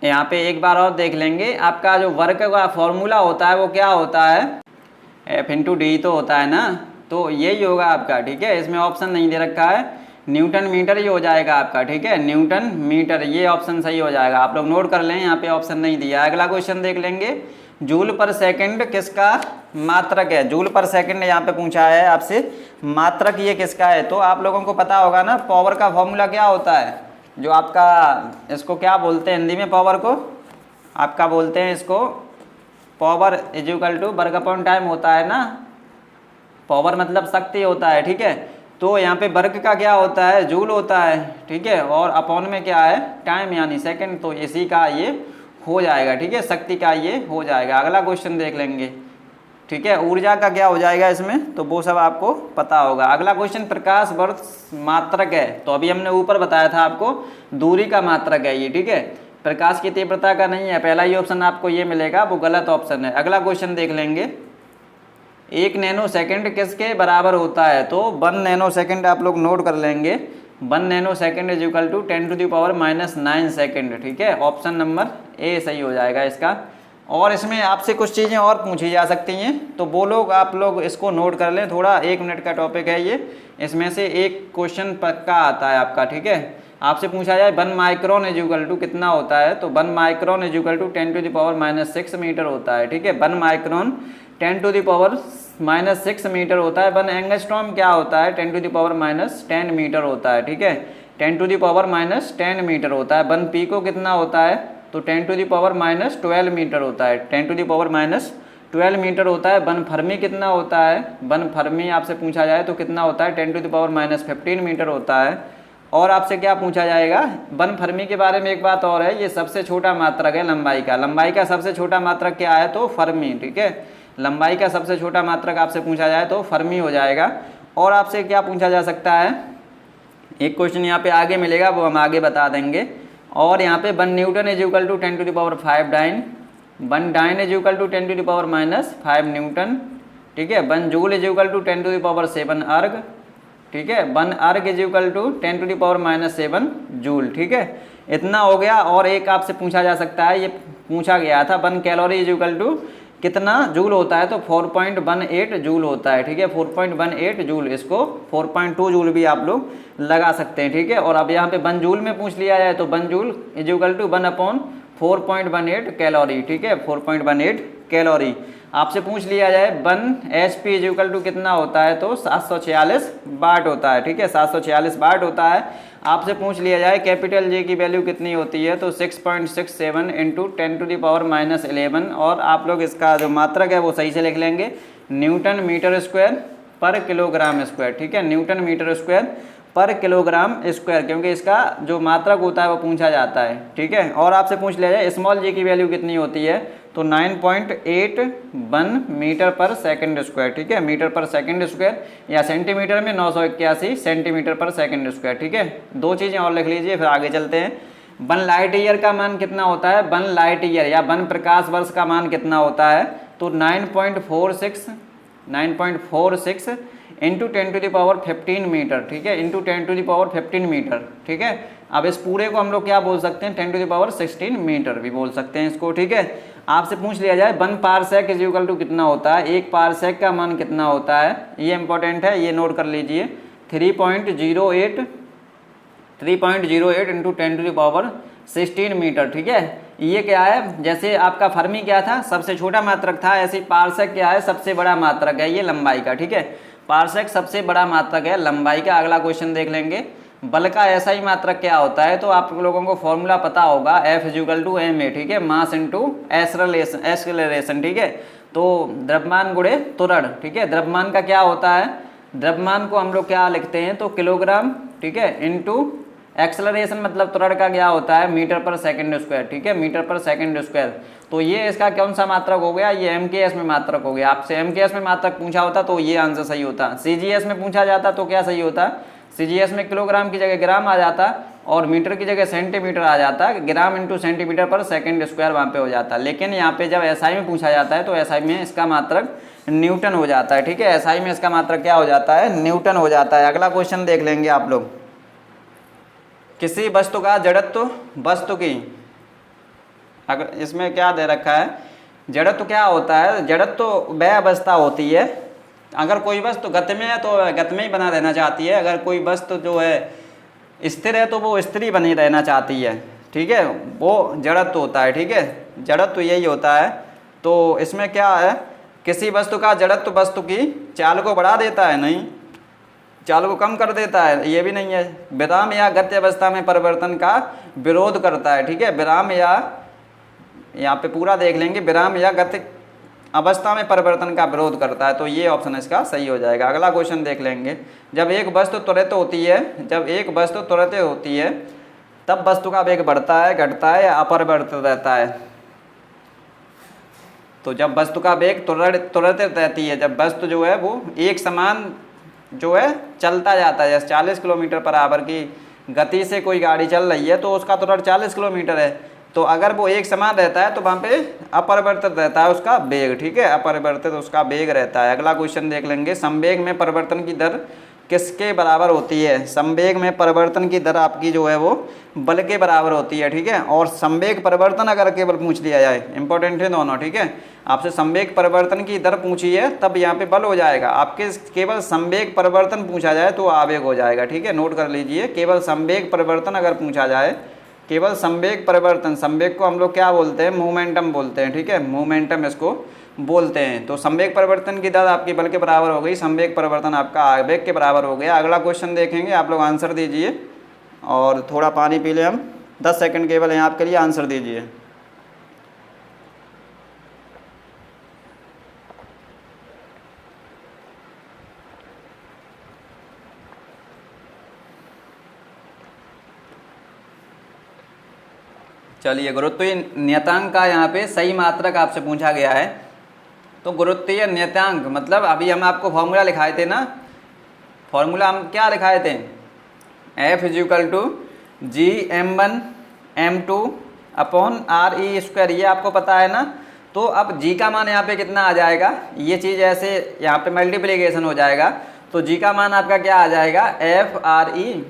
यहाँ पे एक बार और देख लेंगे, आपका जो वर्क का फॉर्मूला होता है वो क्या होता है? F इंटू डी तो होता है ना, तो यही होगा आपका, ठीक है। इसमें ऑप्शन नहीं दे रखा है, न्यूटन मीटर ये हो जाएगा आपका, ठीक है, न्यूटन मीटर, ये ऑप्शन सही हो जाएगा। आप लोग नोट कर लें, यहाँ पे ऑप्शन नहीं दिया। अगला क्वेश्चन देख लेंगे, जूल पर सेकंड किसका मात्रक है? जूल पर सेकंड यहाँ पे पूछा है आपसे, मात्रक ये किसका है? तो आप लोगों को पता होगा ना, पावर का फॉर्मूला क्या होता है? जो आपका, इसको क्या बोलते हैं हिंदी में? पावर को आपका बोलते हैं इसको, power is equal to work upon time होता है ना, पावर मतलब शक्ति होता है, ठीक है। तो यहाँ पे वर्क का क्या होता है? जूल होता है, ठीक है, और अपॉन में क्या है? टाइम यानी सेकंड, तो इसी का ये हो जाएगा, ठीक है, शक्ति का ये हो जाएगा। अगला क्वेश्चन देख लेंगे, ठीक है, ऊर्जा का क्या हो जाएगा इसमें? तो वो सब आपको पता होगा। अगला क्वेश्चन, प्रकाश वर्ष मात्रक है, तो अभी हमने ऊपर बताया था आपको दूरी का मात्रक है ये, ठीक है, प्रकाश की तीव्रता का नहीं है। पहला ही ऑप्शन आपको ये मिलेगा, वो गलत ऑप्शन है। अगला क्वेश्चन देख लेंगे, 1 नैनो सेकंड किसके बराबर होता है? तो 1 नैनो सेकंड आप लोग नोट कर लेंगे, 1 nano second is equal to 10⁻⁹ second, ठीक है, ऑप्शन नंबर ए सही हो जाएगा इसका। और इसमें आपसे कुछ चीज़ें और पूछी जा सकती हैं, तो वो लोग आप लोग इसको नोट कर लें, थोड़ा 1 मिनट का टॉपिक है ये, इसमें से एक क्वेश्चन पक्का आता है आपका, ठीक है। आपसे पूछा जाए 1 माइक्रोन इज इक्वल टू कितना होता है? तो 1 micron is equal to 10⁻⁻6 metre होता है, ठीक है, 1 माइक्रोन 10⁻⁻6 मीटर होता है। 1 एंगस्ट्रॉम क्या होता है? 10⁻10 मीटर होता है, ठीक है, 10⁻10 मीटर होता है। 1 पीको कितना होता है? तो 10⁻12 मीटर होता है, 10⁻12 मीटर होता है। 1 फर्मी कितना होता है? 1 फर्मी आपसे पूछा जाए तो कितना होता है? 10⁻15 मीटर होता है। और आपसे क्या पूछा जाएगा? 1 फर्मी के बारे में एक बात और है, ये सबसे छोटा मात्रक है लंबाई का। लंबाई का सबसे छोटा मात्रक क्या है? तो फर्मी, ठीक है, लंबाई का सबसे छोटा मात्रक आपसे पूछा जाए तो फर्मी हो जाएगा। और आपसे क्या पूछा जा सकता है? एक क्वेश्चन यहाँ पे आगे मिलेगा, वो हम आगे बता देंगे। और यहाँ पे 1 newton is equal to 10⁵ dyne, 1 dyne is equal to 10⁻⁵ newton, ठीक है, 1 जूल इज इक्वल टू 10⁻7 अर्ग, ठीक है, 1 अर्ग इज इक्वल टू 10⁻7 जूल, ठीक है, इतना हो गया। और एक आपसे पूछा जा सकता है, ये पूछा गया था, 1 कैलोरी इज इक्वल टू कितना जूल होता है? तो 4.18 जूल होता है, ठीक है, 4.18 जूल, इसको 4.2 जूल भी आप लोग लगा सकते हैं, ठीक है। और अब यहाँ पे 1 जूल में पूछ लिया जाए तो 1 joule is equal to 1/4.18 calorie, ठीक है, 4.18 कैलोरी। आपसे पूछ लिया जाए 1 HP इज इक्वल टू कितना होता है? तो 746 वाट होता है, ठीक है, 746 वाट होता है। आपसे पूछ लिया जाए कैपिटल J की वैल्यू कितनी होती है? तो 6.67 इंटू 10⁻11। और आप लोग इसका जो मात्रक है वो सही से लिख लेंगे, न्यूटन मीटर स्क्वायर पर किलोग्राम स्क्वायर, ठीक है, न्यूटन मीटर स्क्वायर पर किलोग्राम स्क्वायर, क्योंकि इसका जो मात्रक होता है वो पूछा जाता है। ठीक है, और आपसे पूछ लिया जाए स्मॉल जी की वैल्यू कितनी होती है, तो 9.81 मीटर पर सेकंड स्क्वायर। ठीक है, मीटर पर सेकंड स्क्वायर, या सेंटीमीटर में 981 सेंटीमीटर पर सेकंड स्क्वायर। ठीक है, दो चीज़ें और लिख लीजिए, फिर आगे चलते हैं। 1 लाइट ईयर का मान कितना होता है, 1 लाइट ईयर या 1 प्रकाश वर्ष का मान कितना होता है, तो 9.46 इंटू 10⁻15 मीटर। ठीक है, इंटू 10⁻15 मीटर। ठीक है, अब इस पूरे को हम लोग क्या बोल सकते हैं, 10⁻16 मीटर भी बोल सकते हैं इसको। ठीक है, आपसे पूछ लिया जाए 1 पारसेक इज इक्वल टू कितना होता है, 1 पारसेक का मान कितना होता है, ये इंपॉर्टेंट है, ये नोट कर लीजिए। 3.08 इंटू 10⁻16 मीटर। ठीक है, ये क्या है, जैसे आपका फर्मी क्या था, सबसे छोटा मात्रक था, ऐसे पारसेक क्या है, सबसे बड़ा मात्रक है, ये लंबाई का। ठीक है, पारसेक सबसे बड़ा मात्रक है लंबाई का। अगला क्वेश्चन देख लेंगे, बल का ऐसा ही मात्रक क्या होता है, तो आप लोगों को फॉर्मूला पता होगा, F इक्वल टू ma। ठीक है, मास इंटू एक्सेलरेशन। ठीक है, तो द्रव्यमान गुणे त्वरण। ठीक है, द्रव्यमान का क्या होता है, द्रव्यमान को हम लोग क्या लिखते हैं, तो किलोग्राम। ठीक है, इंटू एक्सेलरेशन मतलब त्वरण का क्या होता है, मीटर पर सेकंड स्क्वायर। ठीक है, मीटर पर सेकंड स्क्वायर। तो ये इसका कौन सा मात्रक हो गया, ये MKS में मात्रक हो गया। आपसे MKS में मात्रक पूछा होता तो ये आंसर सही होता। CGS में पूछा जाता तो क्या सही होता, CGS में किलोग्राम की जगह ग्राम आ जाता, और मीटर की जगह सेंटीमीटर आ जाता, ग्राम इंटू सेंटीमीटर पर सेकंड स्क्वायर वहाँ पे हो जाता। लेकिन यहाँ पे जब SI में पूछा जाता है तो SI में इसका मात्रक न्यूटन हो जाता है। ठीक है, SI में इसका मात्रक क्या हो जाता है, न्यूटन हो जाता है। अगला क्वेश्चन देख लेंगे आप लोग, किसी वस्तु का जड़त्व वस्तु की, अगर इसमें क्या दे रखा है, जड़त्व क्या होता है, जड़त्व वह अवस्था होती है, अगर कोई वस्तु गति में है तो गति में ही बना रहना चाहती है, अगर कोई वस्तु जो है स्थिर है तो वो स्थिर ही बनी रहना चाहती है। ठीक है, वो जड़त्व होता है। ठीक है, जड़त्व यही होता है। तो इसमें क्या है, किसी वस्तु का जड़त्व वस्तु की चाल को बढ़ा देता है, नहीं, चाल को कम कर देता है, ये भी नहीं है। विराम या गति अवस्था में परिवर्तन का विरोध करता है। ठीक है, विराम या, यहाँ पे पूरा देख लेंगे, विराम या गति अवस्था में परिवर्तन का विरोध करता है, तो ये ऑप्शन इसका सही हो जाएगा। अगला क्वेश्चन देख लेंगे, जब एक वस्तु त्वरित होती है, तब वस्तु का वेग बढ़ता है, घटता है या अपरिवर्तित रहता है। तो जब वस्तु का वेग त्वरित रहती है, जब वस्तु जो है वो एक समान जो है चलता जाता है, जैसे 40 किलोमीटर पर आवर की गति से कोई गाड़ी चल रही है तो उसका त्वरण 40 किलोमीटर है, तो अगर वो एक समान रहता है तो वहाँ पे अपरिवर्तित रहता है उसका वेग। ठीक है, अपरिवर्तित उसका वेग रहता है। अगला क्वेश्चन देख लेंगे, संवेग में परिवर्तन की दर किसके बराबर होती है, संवेग में परिवर्तन की दर आपकी जो है वो बल के बराबर होती है। ठीक है, और संवेग परिवर्तन अगर केवल पूछ लिया जाए, इंपॉर्टेंट है दोनों। ठीक है, आपसे संवेग परिवर्तन की दर पूछी है तब यहाँ पे बल हो जाएगा, आपके केवल संवेग परिवर्तन पूछा जाए तो आवेग हो जाएगा। ठीक है, नोट कर लीजिए, केवल संवेग परिवर्तन अगर पूछा जाए, केवल संवेग परिवर्तन, संवेग को हम लोग क्या बोलते हैं, मोमेंटम बोलते हैं। ठीक है, मोमेंटम इसको बोलते हैं। तो संवेग परिवर्तन की दर आपकी बल के बराबर हो गई, संवेग परिवर्तन आपका आवेग के बराबर हो गया। अगला क्वेश्चन देखेंगे, आप लोग आंसर दीजिए, और थोड़ा पानी पी लें हम, 10 सेकंड केवल हैं आपके लिए, आंसर दीजिए। चलिए, गुरुत्वीय नियतांक का यहाँ पे सही मात्रक आपसे पूछा गया है। तो गुरुत्वीय नियतांक मतलब अभी हम आपको फॉर्मूला लिखाए थे ना, फॉर्मूला हम क्या लिखाए थे, F equal to Gm1 m2 upon RE square, ये आपको पता है ना। तो अब G का मान यहाँ पे कितना आ जाएगा, ये चीज़ ऐसे यहाँ पे मल्टीप्लिकेशन हो जाएगा, तो G का मान आपका क्या आ जाएगा, FRE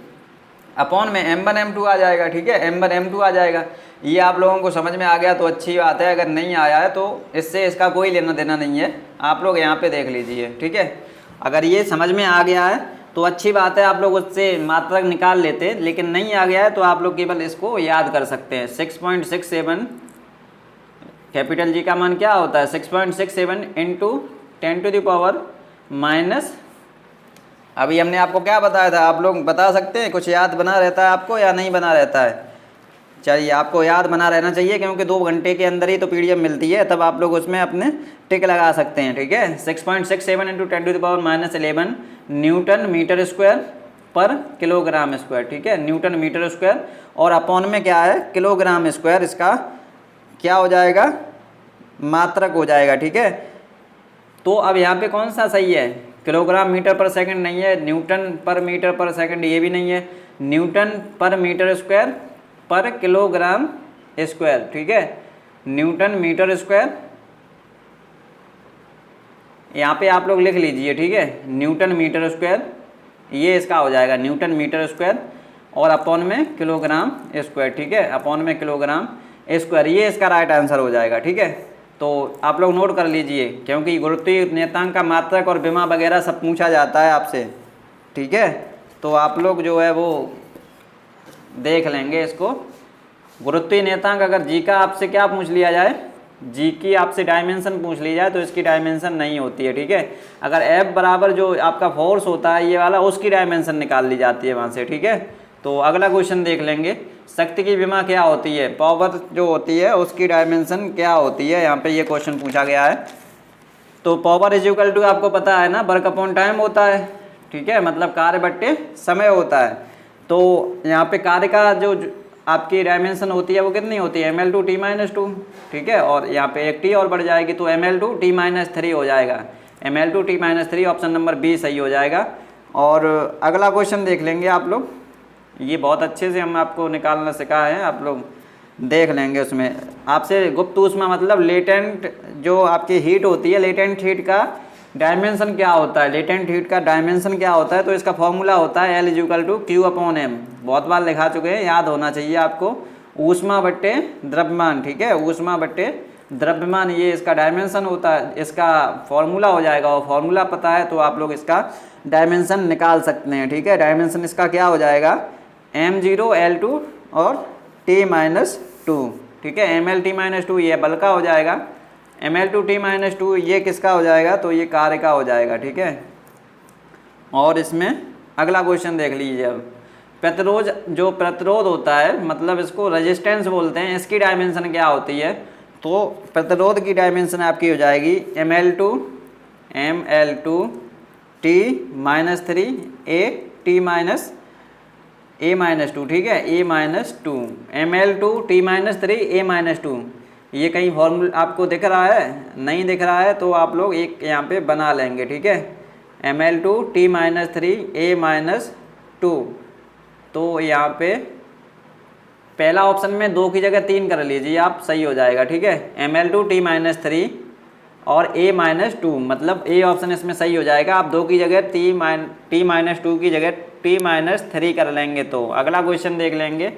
अपॉन में m1 m2 आ जाएगा। ठीक है, m1 m2 आ जाएगा। ये आप लोगों को समझ में आ गया तो अच्छी बात है, अगर नहीं आया है तो इससे इसका कोई लेना देना नहीं है, आप लोग यहाँ पे देख लीजिए। ठीक है, अगर ये समझ में आ गया है तो अच्छी बात है, आप लोग उससे मात्रक निकाल लेते, लेकिन नहीं आ गया है तो आप लोग केवल इसको याद कर सकते हैं। 6.67 कैपिटल G का मान क्या होता है, 6.67 इंटू 10⁻⁻, अभी हमने आपको क्या बताया था, आप लोग बता सकते हैं, कुछ याद बना रहता है आपको या नहीं बना रहता है। चलिए, आपको याद बना रहना चाहिए, क्योंकि 2 घंटे के अंदर ही तो PDF मिलती है, तब आप लोग उसमें अपने टिक लगा सकते हैं। ठीक है, 6.67 इंटू 10⁻11 न्यूटन मीटर स्क्वायर पर किलोग्राम स्क्वायर, ठीक है, न्यूटन मीटर स्क्वायर, और अपॉन में क्या है, किलोग्राम स्क्वायर, इसका क्या हो जाएगा, मात्रक हो जाएगा, ठीक है। तो अब यहाँ पे कौन सा सही है, किलोग्राम मीटर पर सेकंड नहीं है, न्यूटन पर मीटर पर सेकंड ये भी नहीं है, न्यूटन पर मीटर स्क्वायर पर किलोग्राम स्क्वायर, ठीक है, न्यूटन मीटर स्क्वायर, यहाँ पे आप लोग लिख लीजिए, ठीक है, न्यूटन मीटर स्क्वायर, ये इसका हो जाएगा न्यूटन मीटर स्क्वायर, और अपॉन में किलोग्राम स्क्वायर, ठीक है, अपॉन में किलोग्राम स्क्वायर, ये इसका राइट आंसर हो जाएगा, ठीक है। तो आप लोग नोट कर लीजिए, क्योंकि गुरुत्वीय नियतांक का मात्रक और विमा वगैरह सब पूछा जाता है आपसे, ठीक है। तो आप लोग जो है वो देख लेंगे इसको। गुरुत्वीय नियतांक अगर जी का आपसे क्या पूछ लिया जाए, जी की आपसे डायमेंशन पूछ ली जाए तो इसकी डायमेंशन नहीं होती है, ठीक है। अगर एफ बराबर जो आपका फोर्स होता है ये वाला, उसकी डायमेंशन निकाल ली जाती है वहाँ से, ठीक है। तो अगला क्वेश्चन देख लेंगे, शक्ति की विमा क्या होती है, पावर जो होती है उसकी डायमेंशन क्या होती है, यहाँ पे ये क्वेश्चन पूछा गया है। तो पावर इज इक्वल टू आपको पता है ना, वर्क अपॉन टाइम होता है, ठीक है, मतलब कार्य बट्टे समय होता है। तो यहाँ पे कार्य का जो आपकी डायमेंशन होती है वो कितनी होती है, ml/t-2, ठीक है, और यहाँ पे एक टी और बढ़ जाएगी तो ml/t-3 हो जाएगा, ml/t-3, ऑप्शन नंबर बी सही हो जाएगा। और अगला क्वेश्चन देख लेंगे आप लोग, ये बहुत अच्छे से हम आपको निकालना सिखा है, आप लोग देख लेंगे। उसमें आपसे गुप्त ऊष्मा मतलब लेटेंट जो आपकी हीट होती है, लेटेंट हीट का डायमेंशन क्या होता है, लेटेंट हीट का डायमेंशन क्या होता है, तो इसका फॉर्मूला होता है L=Q/m, बहुत बार लिखा चुके हैं, याद होना चाहिए आपको, ऊष्मा बट्टे द्रव्यमान, ठीक है, ऊष्मा बट्टे द्रव्यमान, ये इसका डायमेंशन होता है, इसका फॉर्मूला हो जाएगा, और फॉर्मूला पता है तो आप लोग इसका डायमेंशन निकाल सकते हैं, ठीक है। डायमेंशन इसका क्या हो जाएगा, m0 L2 और T-2, ठीक है, ml/T-2 ये बल का हो जाएगा, ml/T-2 ये किसका हो जाएगा, तो ये कार्य का हो जाएगा, ठीक है। और इसमें अगला क्वेश्चन देख लीजिए, अब प्रतिरोध होता है, मतलब इसको रेजिस्टेंस बोलते हैं, इसकी डायमेंशन क्या होती है, तो प्रतिरोध की डायमेंशन आपकी हो जाएगी ml/T-3 A-2, ठीक है, A-2, ml/T-3 A-2, ये कहीं फॉर्मूला आपको दिख रहा है, नहीं दिख रहा है तो आप लोग एक यहाँ पे बना लेंगे, ठीक है, ml/T-3 A-2, तो यहाँ पे पहला ऑप्शन में 2 की जगह 3 कर लीजिए आप, सही हो जाएगा, ठीक है, ml/T-3 और A-2, मतलब ए ऑप्शन इसमें सही हो जाएगा। आप 2 की जगह T-2 की जगह T-3 कर लेंगे। तो अगला क्वेश्चन देख लेंगे,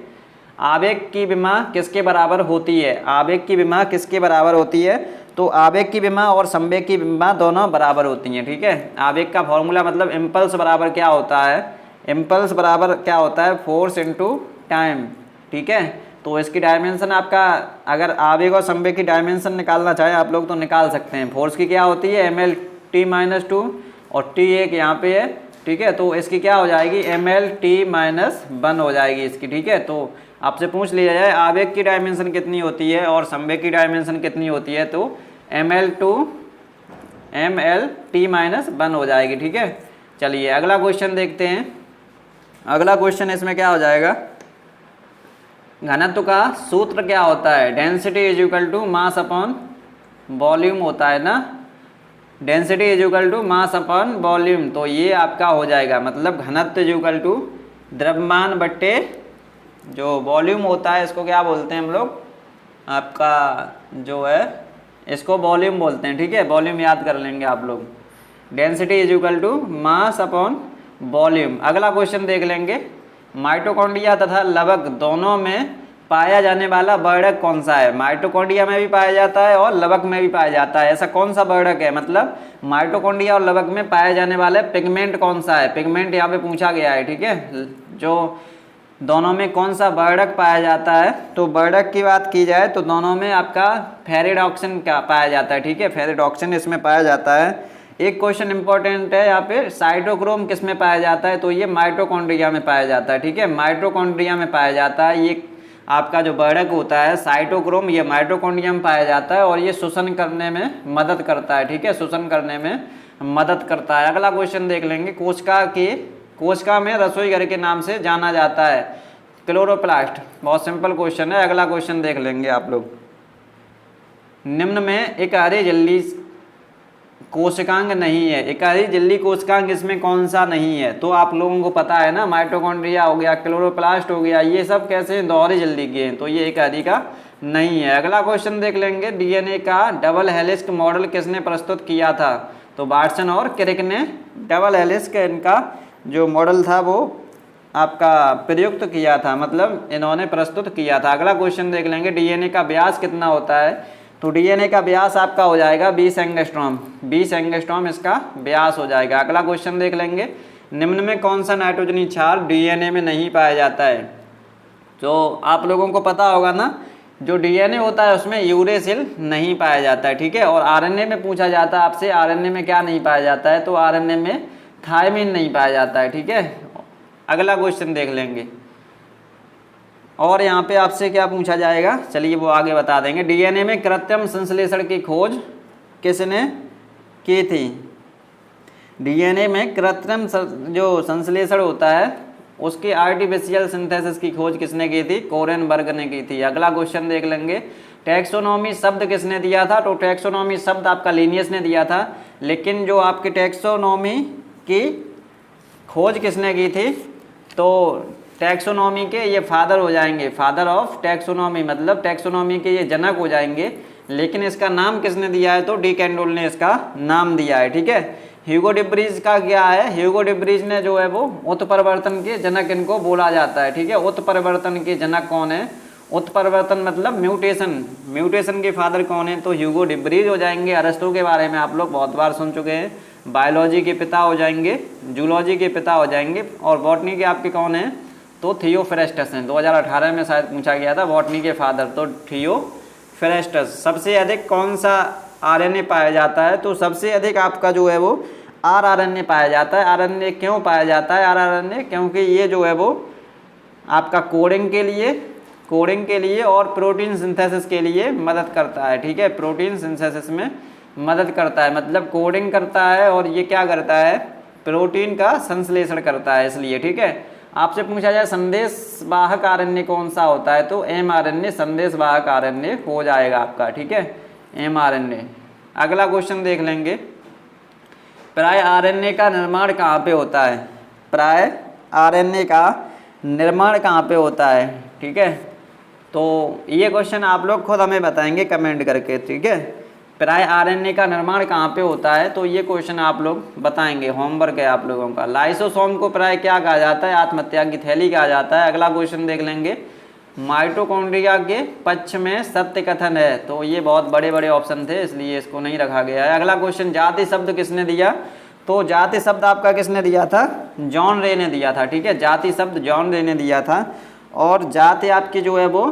आवेग की विमा किसके बराबर होती है, आवेग की विमा किसके बराबर होती है, तो आवेग की विमा और संवेग की विमा दोनों बराबर होती हैं, ठीक है। आवेग का फॉर्मूला मतलब इम्पल्स बराबर क्या होता है, इम्पल्स बराबर क्या होता है, फोर्स इनटू टाइम, ठीक है। तो इसकी डायमेंशन आपका, अगर आवेग और संवेग की डायमेंशन निकालना चाहें आप लोग तो निकाल सकते हैं। फोर्स की क्या होती है ml/T-2 और T एक यहाँ पे है, ठीक है, तो इसकी क्या हो जाएगी ml/T-1 हो जाएगी इसकी, ठीक है। तो आपसे पूछ लिया जाए आवेग की डायमेंशन कितनी होती है और संवेग की डायमेंशन कितनी होती है, तो ml/T-1 हो जाएगी, ठीक है। चलिए अगला क्वेश्चन देखते हैं। अगला क्वेश्चन इसमें क्या हो जाएगा, घनत्व का सूत्र क्या होता है, density is equal to mass upon volume होता है ना, density is equal to mass upon volume, तो ये आपका हो जाएगा, मतलब घनत्व इज इक्वल टू द्रव्यमान बट्टे जो वॉल्यूम होता है, इसको क्या बोलते हैं हम लोग, आपका जो है इसको वॉल्यूम बोलते हैं, ठीक है, वॉल्यूम याद कर लेंगे आप लोग, density is equal to mass upon volume. अगला क्वेश्चन देख लेंगे, माइटोकॉन्ड्रिया तथा लवक दोनों में पाया जाने वाला वर्णक कौन सा है, माइटोकॉन्ड्रिया में भी पाया जाता है और लवक में भी पाया जाता है, ऐसा कौन सा वर्णक है, मतलब माइटोकॉन्ड्रिया और लवक में पाया जाने वाला पिगमेंट कौन सा है, पिगमेंट यहाँ पे पूछा गया है, ठीक है, जो दोनों में कौन सा वर्णक पाया जाता है, तो वर्णक की बात की जाए तो दोनों में आपका फेरिडॉक्सिन का पाया जाता है, ठीक है, फेरिडॉक्सिन इसमें पाया जाता है। एक क्वेश्चन इंपॉर्टेंट है यहाँ पे, साइटोक्रोम किस में पाया जाता है, तो ये माइटोकॉन्ड्रिया में पाया जाता है, ठीक है, माइटोकॉन्ड्रिया में पाया जाता है। ये आपका जो वर्णक होता है साइटोक्रोम, ये माइटोकॉन्ड्रिया में पाया जाता है और ये श्वसन करने में मदद करता है, ठीक है, श्वसन करने में मदद करता है। अगला क्वेश्चन देख लेंगे, कोशिका के कोशिका में रसोई घर के नाम से जाना जाता है? क्लोरोप्लास्ट। बहुत सिंपल क्वेश्चन है। अगला क्वेश्चन देख लेंगे आप लोग। निम्न में एकारी झिल्ली कोशिकांग नहीं है, एकारी झिल्ली कोशिकांग इसमें कौन सा नहीं है? तो आप लोगों को पता है ना, माइटोकॉन्ड्रिया हो गया, क्लोरोप्लास्ट हो गया, ये सब कैसे दोहरी झिल्ली के हैं, तो ये एकारी का नहीं है। अगला क्वेश्चन देख लेंगे। डीएनए का डबल हेलिक्स मॉडल किसने प्रस्तुत किया था? तो वाटसन और क्रिक ने डबल हेलिक्स का इनका जो मॉडल था वो आपका प्रयुक्त किया था, मतलब इन्होंने प्रस्तुत किया था। अगला क्वेश्चन देख लेंगे। डीएनए का व्यास कितना होता है? तो डीएनए का व्यास आपका हो जाएगा 20 एंगस्ट्रॉम, 20 एंगस्ट्रॉम इसका व्यास हो जाएगा। अगला क्वेश्चन देख लेंगे। निम्न में कौन सा नाइट्रोजनी क्षार डीएनए में नहीं पाया जाता है? तो आप लोगों को पता होगा ना, जो डीएनए होता है उसमें यूरेसिल नहीं पाया जाता है, ठीक है। और आरएनए में पूछा जाता है आपसे, आरएनए में क्या नहीं पाया जाता है? तो आरएनए में थायमिन नहीं पाया जाता है, ठीक है। अगला क्वेश्चन देख लेंगे। और यहाँ पे आपसे क्या पूछा जाएगा, चलिए वो आगे बता देंगे। डीएनए में कृत्रिम संश्लेषण की खोज किसने की थी? डीएनए में कृत्रिम जो संश्लेषण होता है उसकी आर्टिफिशियल सिंथेसिस की खोज किसने की थी? कोरेनबर्ग ने की थी। अगला क्वेश्चन देख लेंगे। टैक्सोनॉमी शब्द किसने दिया था? तो टैक्सोनॉमी शब्द आपका लिनियस ने दिया था, लेकिन जो आपकी टैक्सोनॉमी की खोज किसने की थी? तो टैक्सोनॉमी के ये फादर हो जाएंगे, फादर ऑफ टैक्सोनॉमी, मतलब टैक्सोनॉमी के ये जनक हो जाएंगे, लेकिन इसका नाम किसने दिया है? तो डी कैंडोल ने इसका नाम दिया है, ठीक है। ह्यूगो डिब्रीज का क्या है? ह्यूगो डिब्रीज ने जो है वो उत्परिवर्तन के जनक इनको बोला जाता है, ठीक है। उत्परिवर्तन के जनक कौन है? उत्परिवर्तन मतलब म्यूटेशन, म्यूटेशन के फादर कौन है? तो ह्यूगो डिब्रीज हो जाएंगे। अरस्तु के बारे में आप लोग बहुत बार सुन चुके हैं। बायोलॉजी के पिता हो जाएंगे, जूलॉजी के पिता हो जाएंगे, और बॉटनी के आपके कौन है? तो थियोफ्रेस्टस हैं। 2018 में शायद पूछा गया था बॉटनी के फादर, तो थियोफ्रेस्टस। सबसे अधिक कौन सा आरएनए पाया जाता है? तो सबसे अधिक आपका जो है वो आरआरएनए पाया जाता है। आरएनए क्यों पाया जाता है? आरआरएनए क्योंकि ये जो है वो आपका कोडिंग के लिए और प्रोटीन सिंथेसिस के लिए मदद करता है, ठीक है। प्रोटीन सिंथेसिस में मदद करता है, मतलब कोडिंग करता है, और ये क्या करता है? प्रोटीन का संश्लेषण करता है, इसलिए, ठीक है। आपसे पूछा जाए संदेश वाहक आरएनए कौन सा होता है? तो एमआरएनए संदेश वाहक आरएनए हो जाएगा आपका, ठीक है, एमआरएनए। अगला क्वेश्चन देख लेंगे। प्राय आरएनए का निर्माण कहाँ पे होता है? प्राय आरएनए का निर्माण कहाँ पे होता है, ठीक है। तो ये क्वेश्चन आप लोग खुद हमें बताएंगे कमेंट करके, ठीक है। प्राय आरएनए का निर्माण कहाँ पे होता है? तो ये क्वेश्चन आप लोग बताएंगे, होमवर्क है आप लोगों का। लाइसोसोम को प्राय क्या कहा जाता है? आत्महत्या की थैली कहा जाता है। अगला क्वेश्चन देख लेंगे। माइटोकॉन्ड्रिया के पक्ष में सत्य कथन है? तो ये बहुत बड़े बड़े ऑप्शन थे, इसलिए इसको नहीं रखा गया है। अगला क्वेश्चन। जाति शब्द किसने दिया? तो जाति शब्द आपका किसने दिया था? जॉन रे ने दिया था, ठीक है। जाति शब्द जॉन रे ने दिया था। और जाति आपकी जो है वो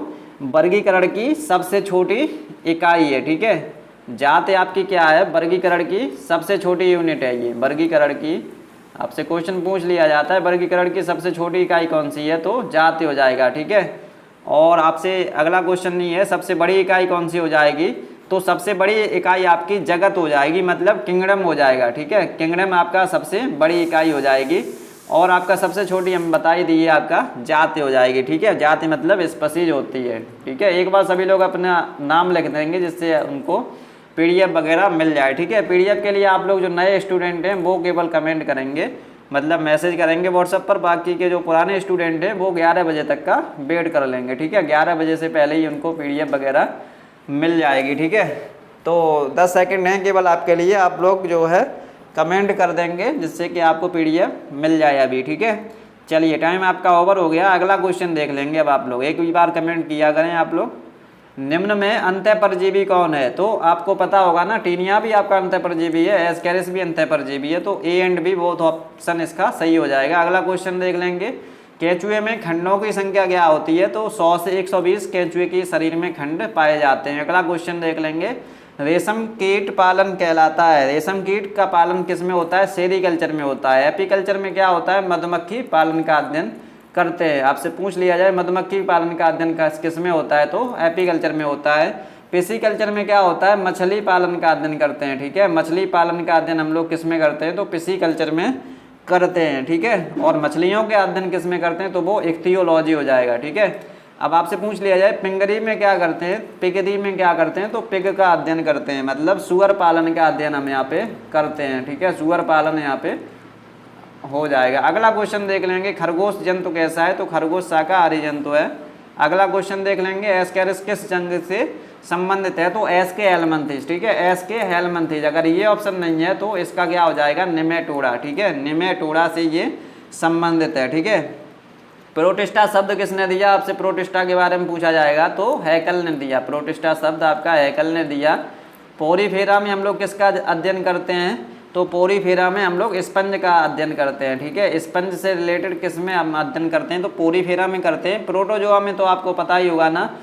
वर्गीकरण की सबसे छोटी इकाई है, ठीक है। जाति आपकी क्या है? वर्गीकरण की सबसे छोटी यूनिट है। ये वर्गीकरण की आपसे क्वेश्चन पूछ लिया जाता है, वर्गीकरण की सबसे छोटी इकाई कौन सी है? तो जाति हो जाएगा, ठीक है। और आपसे अगला क्वेश्चन नहीं है, सबसे बड़ी इकाई कौन सी हो जाएगी? तो सबसे बड़ी इकाई आपकी जगत हो जाएगी, मतलब किंगडम हो जाएगा, ठीक है। किंगडम आपका सबसे बड़ी इकाई हो जाएगी। और आपका सबसे छोटी हम बता ही दिए, आपका जाति हो जाएगी, ठीक है। जाति मतलब स्पीशीज होती है, ठीक है। एक बार सभी लोग अपना नाम लिख देंगे जिससे उनको पीडीएफ वगैरह मिल जाए, ठीक है। पीडीएफ के लिए आप लोग जो नए स्टूडेंट हैं वो केवल कमेंट करेंगे, मतलब मैसेज करेंगे व्हाट्सएप पर। बाकी के जो पुराने स्टूडेंट हैं वो 11 बजे तक का वेट कर लेंगे, ठीक है। 11 बजे से पहले ही उनको पीडीएफ वगैरह मिल जाएगी, ठीक है। तो 10 सेकंड हैं केवल आपके लिए, आप लोग जो है कमेंट कर देंगे जिससे कि आपको पीडीएफ मिल जाए अभी, ठीक है। चलिए टाइम आपका ओवर हो गया। अगला क्वेश्चन देख लेंगे अब आप लोग। एक भी बार कमेंट किया करें आप लोग। निम्न में अंतःपरजीवी कौन है? तो आपको पता होगा ना, टीनिया भी आपका अंतःपरजीवी है, एस्केरिस भी अंतःपरजीवी है, तो A and B both option इसका सही हो जाएगा। अगला क्वेश्चन देख लेंगे। केंचुए में खंडों की संख्या क्या होती है? तो 100 से 120 केंचुए के शरीर में खंड पाए जाते हैं। अगला क्वेश्चन देख लेंगे। रेशम कीट पालन कहलाता है? रेशम कीट का पालन किस में होता है? सेरीकल्चर में होता है। एपीकल्चर में क्या होता है? मधुमक्खी पालन का अध्ययन करते हैं। आपसे पूछ लिया जाए मधुमक्खी पालन का अध्ययन किस में होता है? तो एपीकल्चर में होता है। पिसीकल्चर में क्या होता है? मछली पालन का अध्ययन करते हैं, ठीक है। मछली पालन का अध्ययन हम लोग किस में करते हैं? तो पिसीकल्चर में करते हैं, ठीक है। और मछलियों के अध्ययन किस में करते हैं, तो वो इख्तियोलॉजी हो जाएगा, ठीक है। अब आपसे पूछ लिया जाए पिंगरी में क्या करते हैं, पिगरी में क्या करते हैं, तो पिग का अध्ययन करते हैं, मतलब सुअर पालन का अध्ययन हम यहाँ पे करते हैं, ठीक है। सुअर पालन यहाँ पे हो जाएगा। अगला क्वेश्चन देख लेंगे, खरगोश जंतु कैसा है, तो खरगोश शाकाहारी जंतु है। अगला क्वेश्चन देख लेंगे, एस्केरिस किस जंग से संबंधित है, तो एस के हेलमिंथेस, ठीक है, एस के हेलमिंथेस। अगर ये ऑप्शन नहीं है तो इसका क्या हो जाएगा, निमेटोडा, ठीक है, निमेटोडा से ये संबंधित है, ठीक है। प्रोटिस्टा शब्द किसने दिया, आपसे प्रोटिस्टा के बारे में पूछा जाएगा, तो हैकल ने दिया। प्रोटिस्टा शब्द आपका हैकल ने दिया। पोरीफेरा में हम लोग किसका अध्ययन करते हैं, तो पोरीफेरा में हम लोग स्पंज का अध्ययन करते हैं, ठीक है। स्पंज से रिलेटेड किस में हम अध्ययन करते हैं, तो पोरीफेरा में करते हैं। प्रोटोजोआ में तो आपको पता ही होगा ना,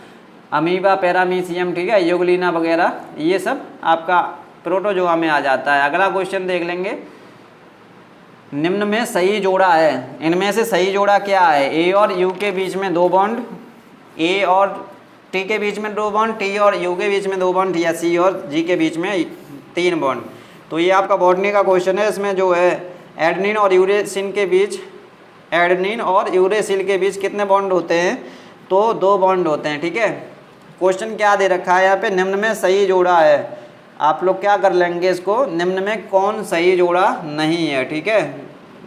अमीबा, पैरामीशियम, ठीक है, यूग्लिना वगैरह, ये सब आपका प्रोटोजोआ में आ जाता है। अगला क्वेश्चन देख लेंगे, निम्न में सही जोड़ा है, इनमें से सही जोड़ा क्या है, ए और यू के बीच में 2 बॉन्ड, ए और टी के बीच में 2 बॉन्ड, टी और यू के बीच में 2 बॉन्ड, या सी और जी के बीच में 3 बॉन्ड। तो ये आपका बॉटनी का क्वेश्चन है। इसमें जो है एडेनिन और यूरेसिल के बीच, एडेनिन और यूरेसिल के बीच कितने बॉन्ड होते हैं, तो 2 बॉन्ड होते हैं, ठीक है। क्वेश्चन क्या दे रखा है यहाँ पे, निम्न में सही जोड़ा है। आप लोग क्या कर लेंगे इसको, निम्न में कौन सही जोड़ा नहीं है, ठीक है,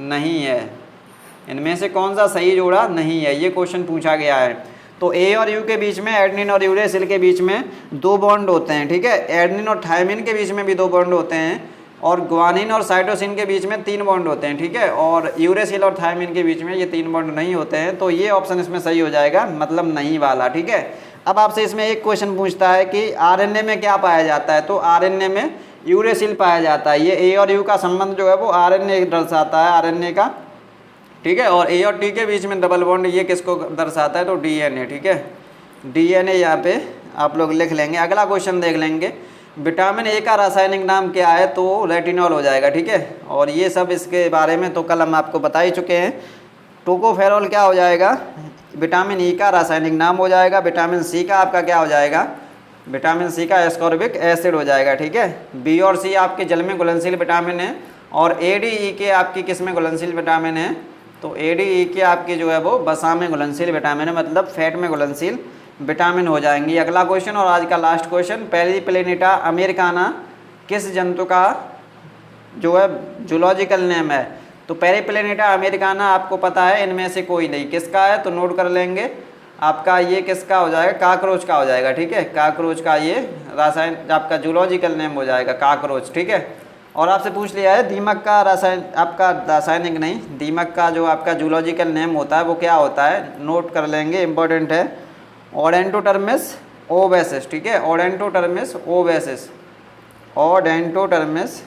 नहीं है, इनमें से कौन सा सही जोड़ा नहीं है, ये क्वेश्चन पूछा गया है। तो ए और यू के बीच में, एडेनिन और यूरेसिल के बीच में 2 बॉन्ड होते हैं, ठीक है। एडेनिन और थायमिन के बीच में भी 2 बॉन्ड होते हैं, और ग्वानिन और साइटोसिन के बीच में 3 बॉन्ड होते हैं, ठीक है। और यूरेसिल और थायमिन के बीच में ये 3 बॉन्ड नहीं होते हैं, तो ये ऑप्शन इसमें सही हो जाएगा, मतलब नहीं वाला, ठीक है। अब आपसे इसमें एक क्वेश्चन पूछता है कि आरएनए में क्या पाया जाता है, तो आरएनए में यूरेसिल पाया जाता है। ये ए और यू का संबंध जो है वो आरएनए दर्शाता है, आरएनए का, ठीक है। और ए और टी के बीच में डबल बॉन्ड, ये किसको दर्शाता है, तो डीएनए, ठीक है, डीएनए यहाँ पे आप लोग लिख लेंगे। अगला क्वेश्चन देख लेंगे, विटामिन ए का रासायनिक नाम क्या है, तो रेटिनॉल हो जाएगा, ठीक है। और ये सब इसके बारे में तो कल हम आपको बता ही चुके हैं। टोकोफेरॉल क्या हो जाएगा, विटामिन ई का रासायनिक नाम हो जाएगा। विटामिन सी का आपका क्या हो जाएगा, विटामिन सी का एस्कॉर्बिक एसिड हो जाएगा, ठीक है। बी और सी आपके जल में घुलनशील विटामिन है, और ए डी ई के आपकी किस में घुलनशील विटामिन है, तो ए डी ई के आपकी जो है वो वसा में घुलनशील विटामिन है, मतलब फैट में घुलनशील विटामिन हो जाएंगी। अगला क्वेश्चन और आज का लास्ट क्वेश्चन, पेरिप्लेनेटा अमेरिकाना किस जंतु का जो है जूलॉजिकल नेम है, तो पेरिप्लेनेटा अमेरिकाना आपको पता है, इनमें से कोई नहीं, किसका है, तो नोट कर लेंगे। आपका ये किसका हो जाएगा, काकरोच का हो जाएगा, ठीक है। काकरोच का ये रासायन आपका जूलॉजिकल नेम हो जाएगा, काकरोच, ठीक है। और आपसे पूछ लिया है दीमक का आपका रासायनिक नहीं, दीमक का जो आपका जूलॉजिकल नेम होता है वो क्या होता है, नोट कर लेंगे, इंपॉर्टेंट है, ओडेंटोटर्मिस ओबेसिस, ठीक है, ओडेंटोटर्मिस ओबेसिस, ओडेंटोटर्मिस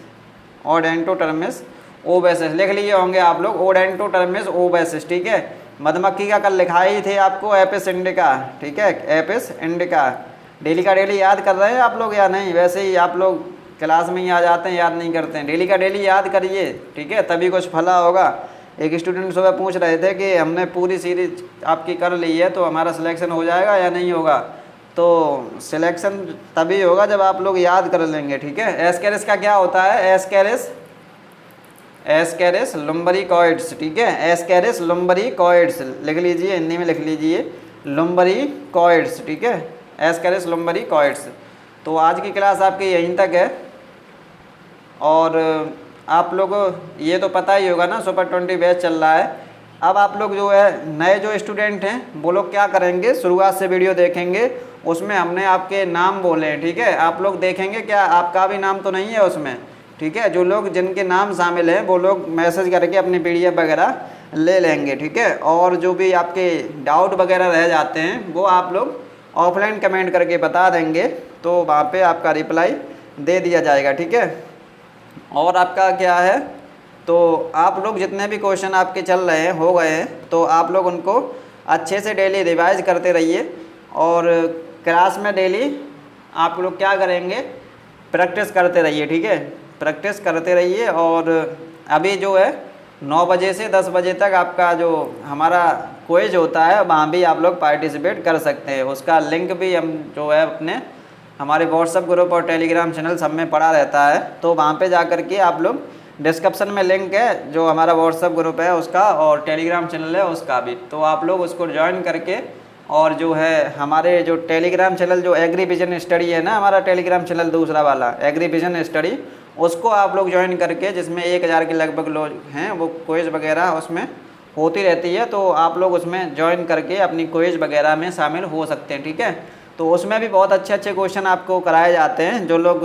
ओबेसिस लिख लिए होंगे आप लोग, ओडेंटोटर्मिस ओबेसिस, ठीक है। मधुमक्खी का कल लिखा ही थे आपको, एपिस इंडिका, ठीक है, एपिस इंडिका। डेली का डेली याद कर रहे हैं आप लोग या नहीं, वैसे ही आप लोग क्लास में ही आ जाते हैं, याद नहीं करते हैं। डेली का डेली याद करिए, ठीक है, तभी कुछ फला होगा। एक स्टूडेंट सुबह पूछ रहे थे कि हमने पूरी सीरीज आपकी कर ली है तो हमारा सिलेक्शन हो जाएगा या नहीं होगा, तो सिलेक्शन तभी होगा जब आप लोग याद कर लेंगे, ठीक है। एस्केरिस का क्या होता है, एस्केरिस लुम्बरिकॉइड्स, ठीक है, एस्केरिस लुम्बरिकॉइड्स लिख लीजिए, हिंदी में लिख लीजिए, लुम्बरिकॉइड्स, ठीक है, एस्केरिस लुम्बरिकॉइड्स। तो आज की क्लास आपकी यहीं तक है, और आप लोग ये तो पता ही होगा ना, सुपर 20 बैच चल रहा है। अब आप लोग जो है नए जो स्टूडेंट हैं वो लोग क्या करेंगे, शुरुआत से वीडियो देखेंगे, उसमें हमने आपके नाम बोले हैं, ठीक है। आप लोग देखेंगे, क्या आपका भी नाम तो नहीं है उसमें, ठीक है। जो लोग जिनके नाम शामिल हैं वो लोग मैसेज करके अपनी PDF वगैरह ले लेंगे, ठीक है। और जो भी आपके डाउट वगैरह रह जाते हैं वो आप लोग ऑफलाइन कमेंट करके बता देंगे, तो वहाँ पे आपका रिप्लाई दे दिया जाएगा, ठीक है। और आपका क्या है, तो आप लोग जितने भी क्वेश्चन आपके चल रहे हैं हो गए हैं, तो आप लोग उनको अच्छे से डेली रिवाइज करते रहिए, और क्लास में डेली आप लोग क्या करेंगे, प्रैक्टिस करते रहिए, ठीक है, प्रैक्टिस करते रहिए। और अभी जो है 9 बजे से 10 बजे तक आपका जो हमारा क्विज होता है वहाँ भी आप लोग पार्टिसिपेट कर सकते हैं। उसका लिंक भी हम जो है अपने हमारे व्हाट्सएप ग्रुप और टेलीग्राम चैनल सब में पड़ा रहता है, तो वहाँ पे जा कर के आप लोग डिस्क्रिप्शन में लिंक है जो हमारा व्हाट्सअप ग्रुप है उसका, और टेलीग्राम चैनल है उसका भी, तो आप लोग उसको ज्वाइन करके, और जो है हमारे जो टेलीग्राम चैनल जो एग्रीविजन स्टडी है ना, हमारा टेलीग्राम चैनल दूसरा वाला एग्रीविजन स्टडी, उसको आप लोग ज्वाइन करके, जिसमें 1000 के लगभग लोग हैं, वो क्विज़ वगैरह उसमें होती रहती है, तो आप लोग उसमें ज्वाइन करके अपनी क्विज़ वगैरह में शामिल हो सकते हैं। ठीक है, तो उसमें भी बहुत अच्छे अच्छे क्वेश्चन आपको कराए जाते हैं। जो लोग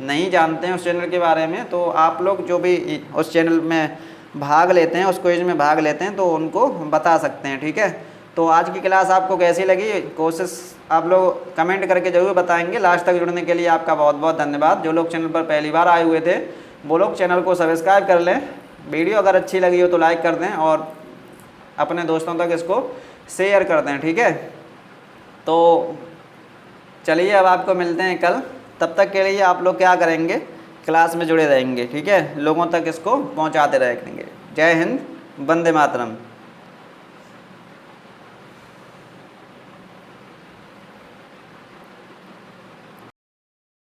नहीं जानते हैं उस चैनल के बारे में, तो आप लोग जो भी उस चैनल में भाग लेते हैं, उस क्विज में भाग लेते हैं, तो उनको बता सकते हैं। ठीक है, तो आज की क्लास आपको कैसी लगी, कोशिश आप लोग कमेंट करके ज़रूर बताएंगे। लास्ट तक जुड़ने के लिए आपका बहुत बहुत धन्यवाद। जो लोग चैनल पर पहली बार आए हुए थे वो लोग चैनल को सब्सक्राइब कर लें। वीडियो अगर अच्छी लगी हो तो लाइक कर दें और अपने दोस्तों तक इसको शेयर कर दें। ठीक है, तो चलिए अब आपको मिलते हैं कल। तब तक के लिए आप लोग क्या करेंगे, क्लास में जुड़े रहेंगे। ठीक है, लोगों तक इसको पहुंचाते रहेंगे। जय हिंद, वंदे मातरम।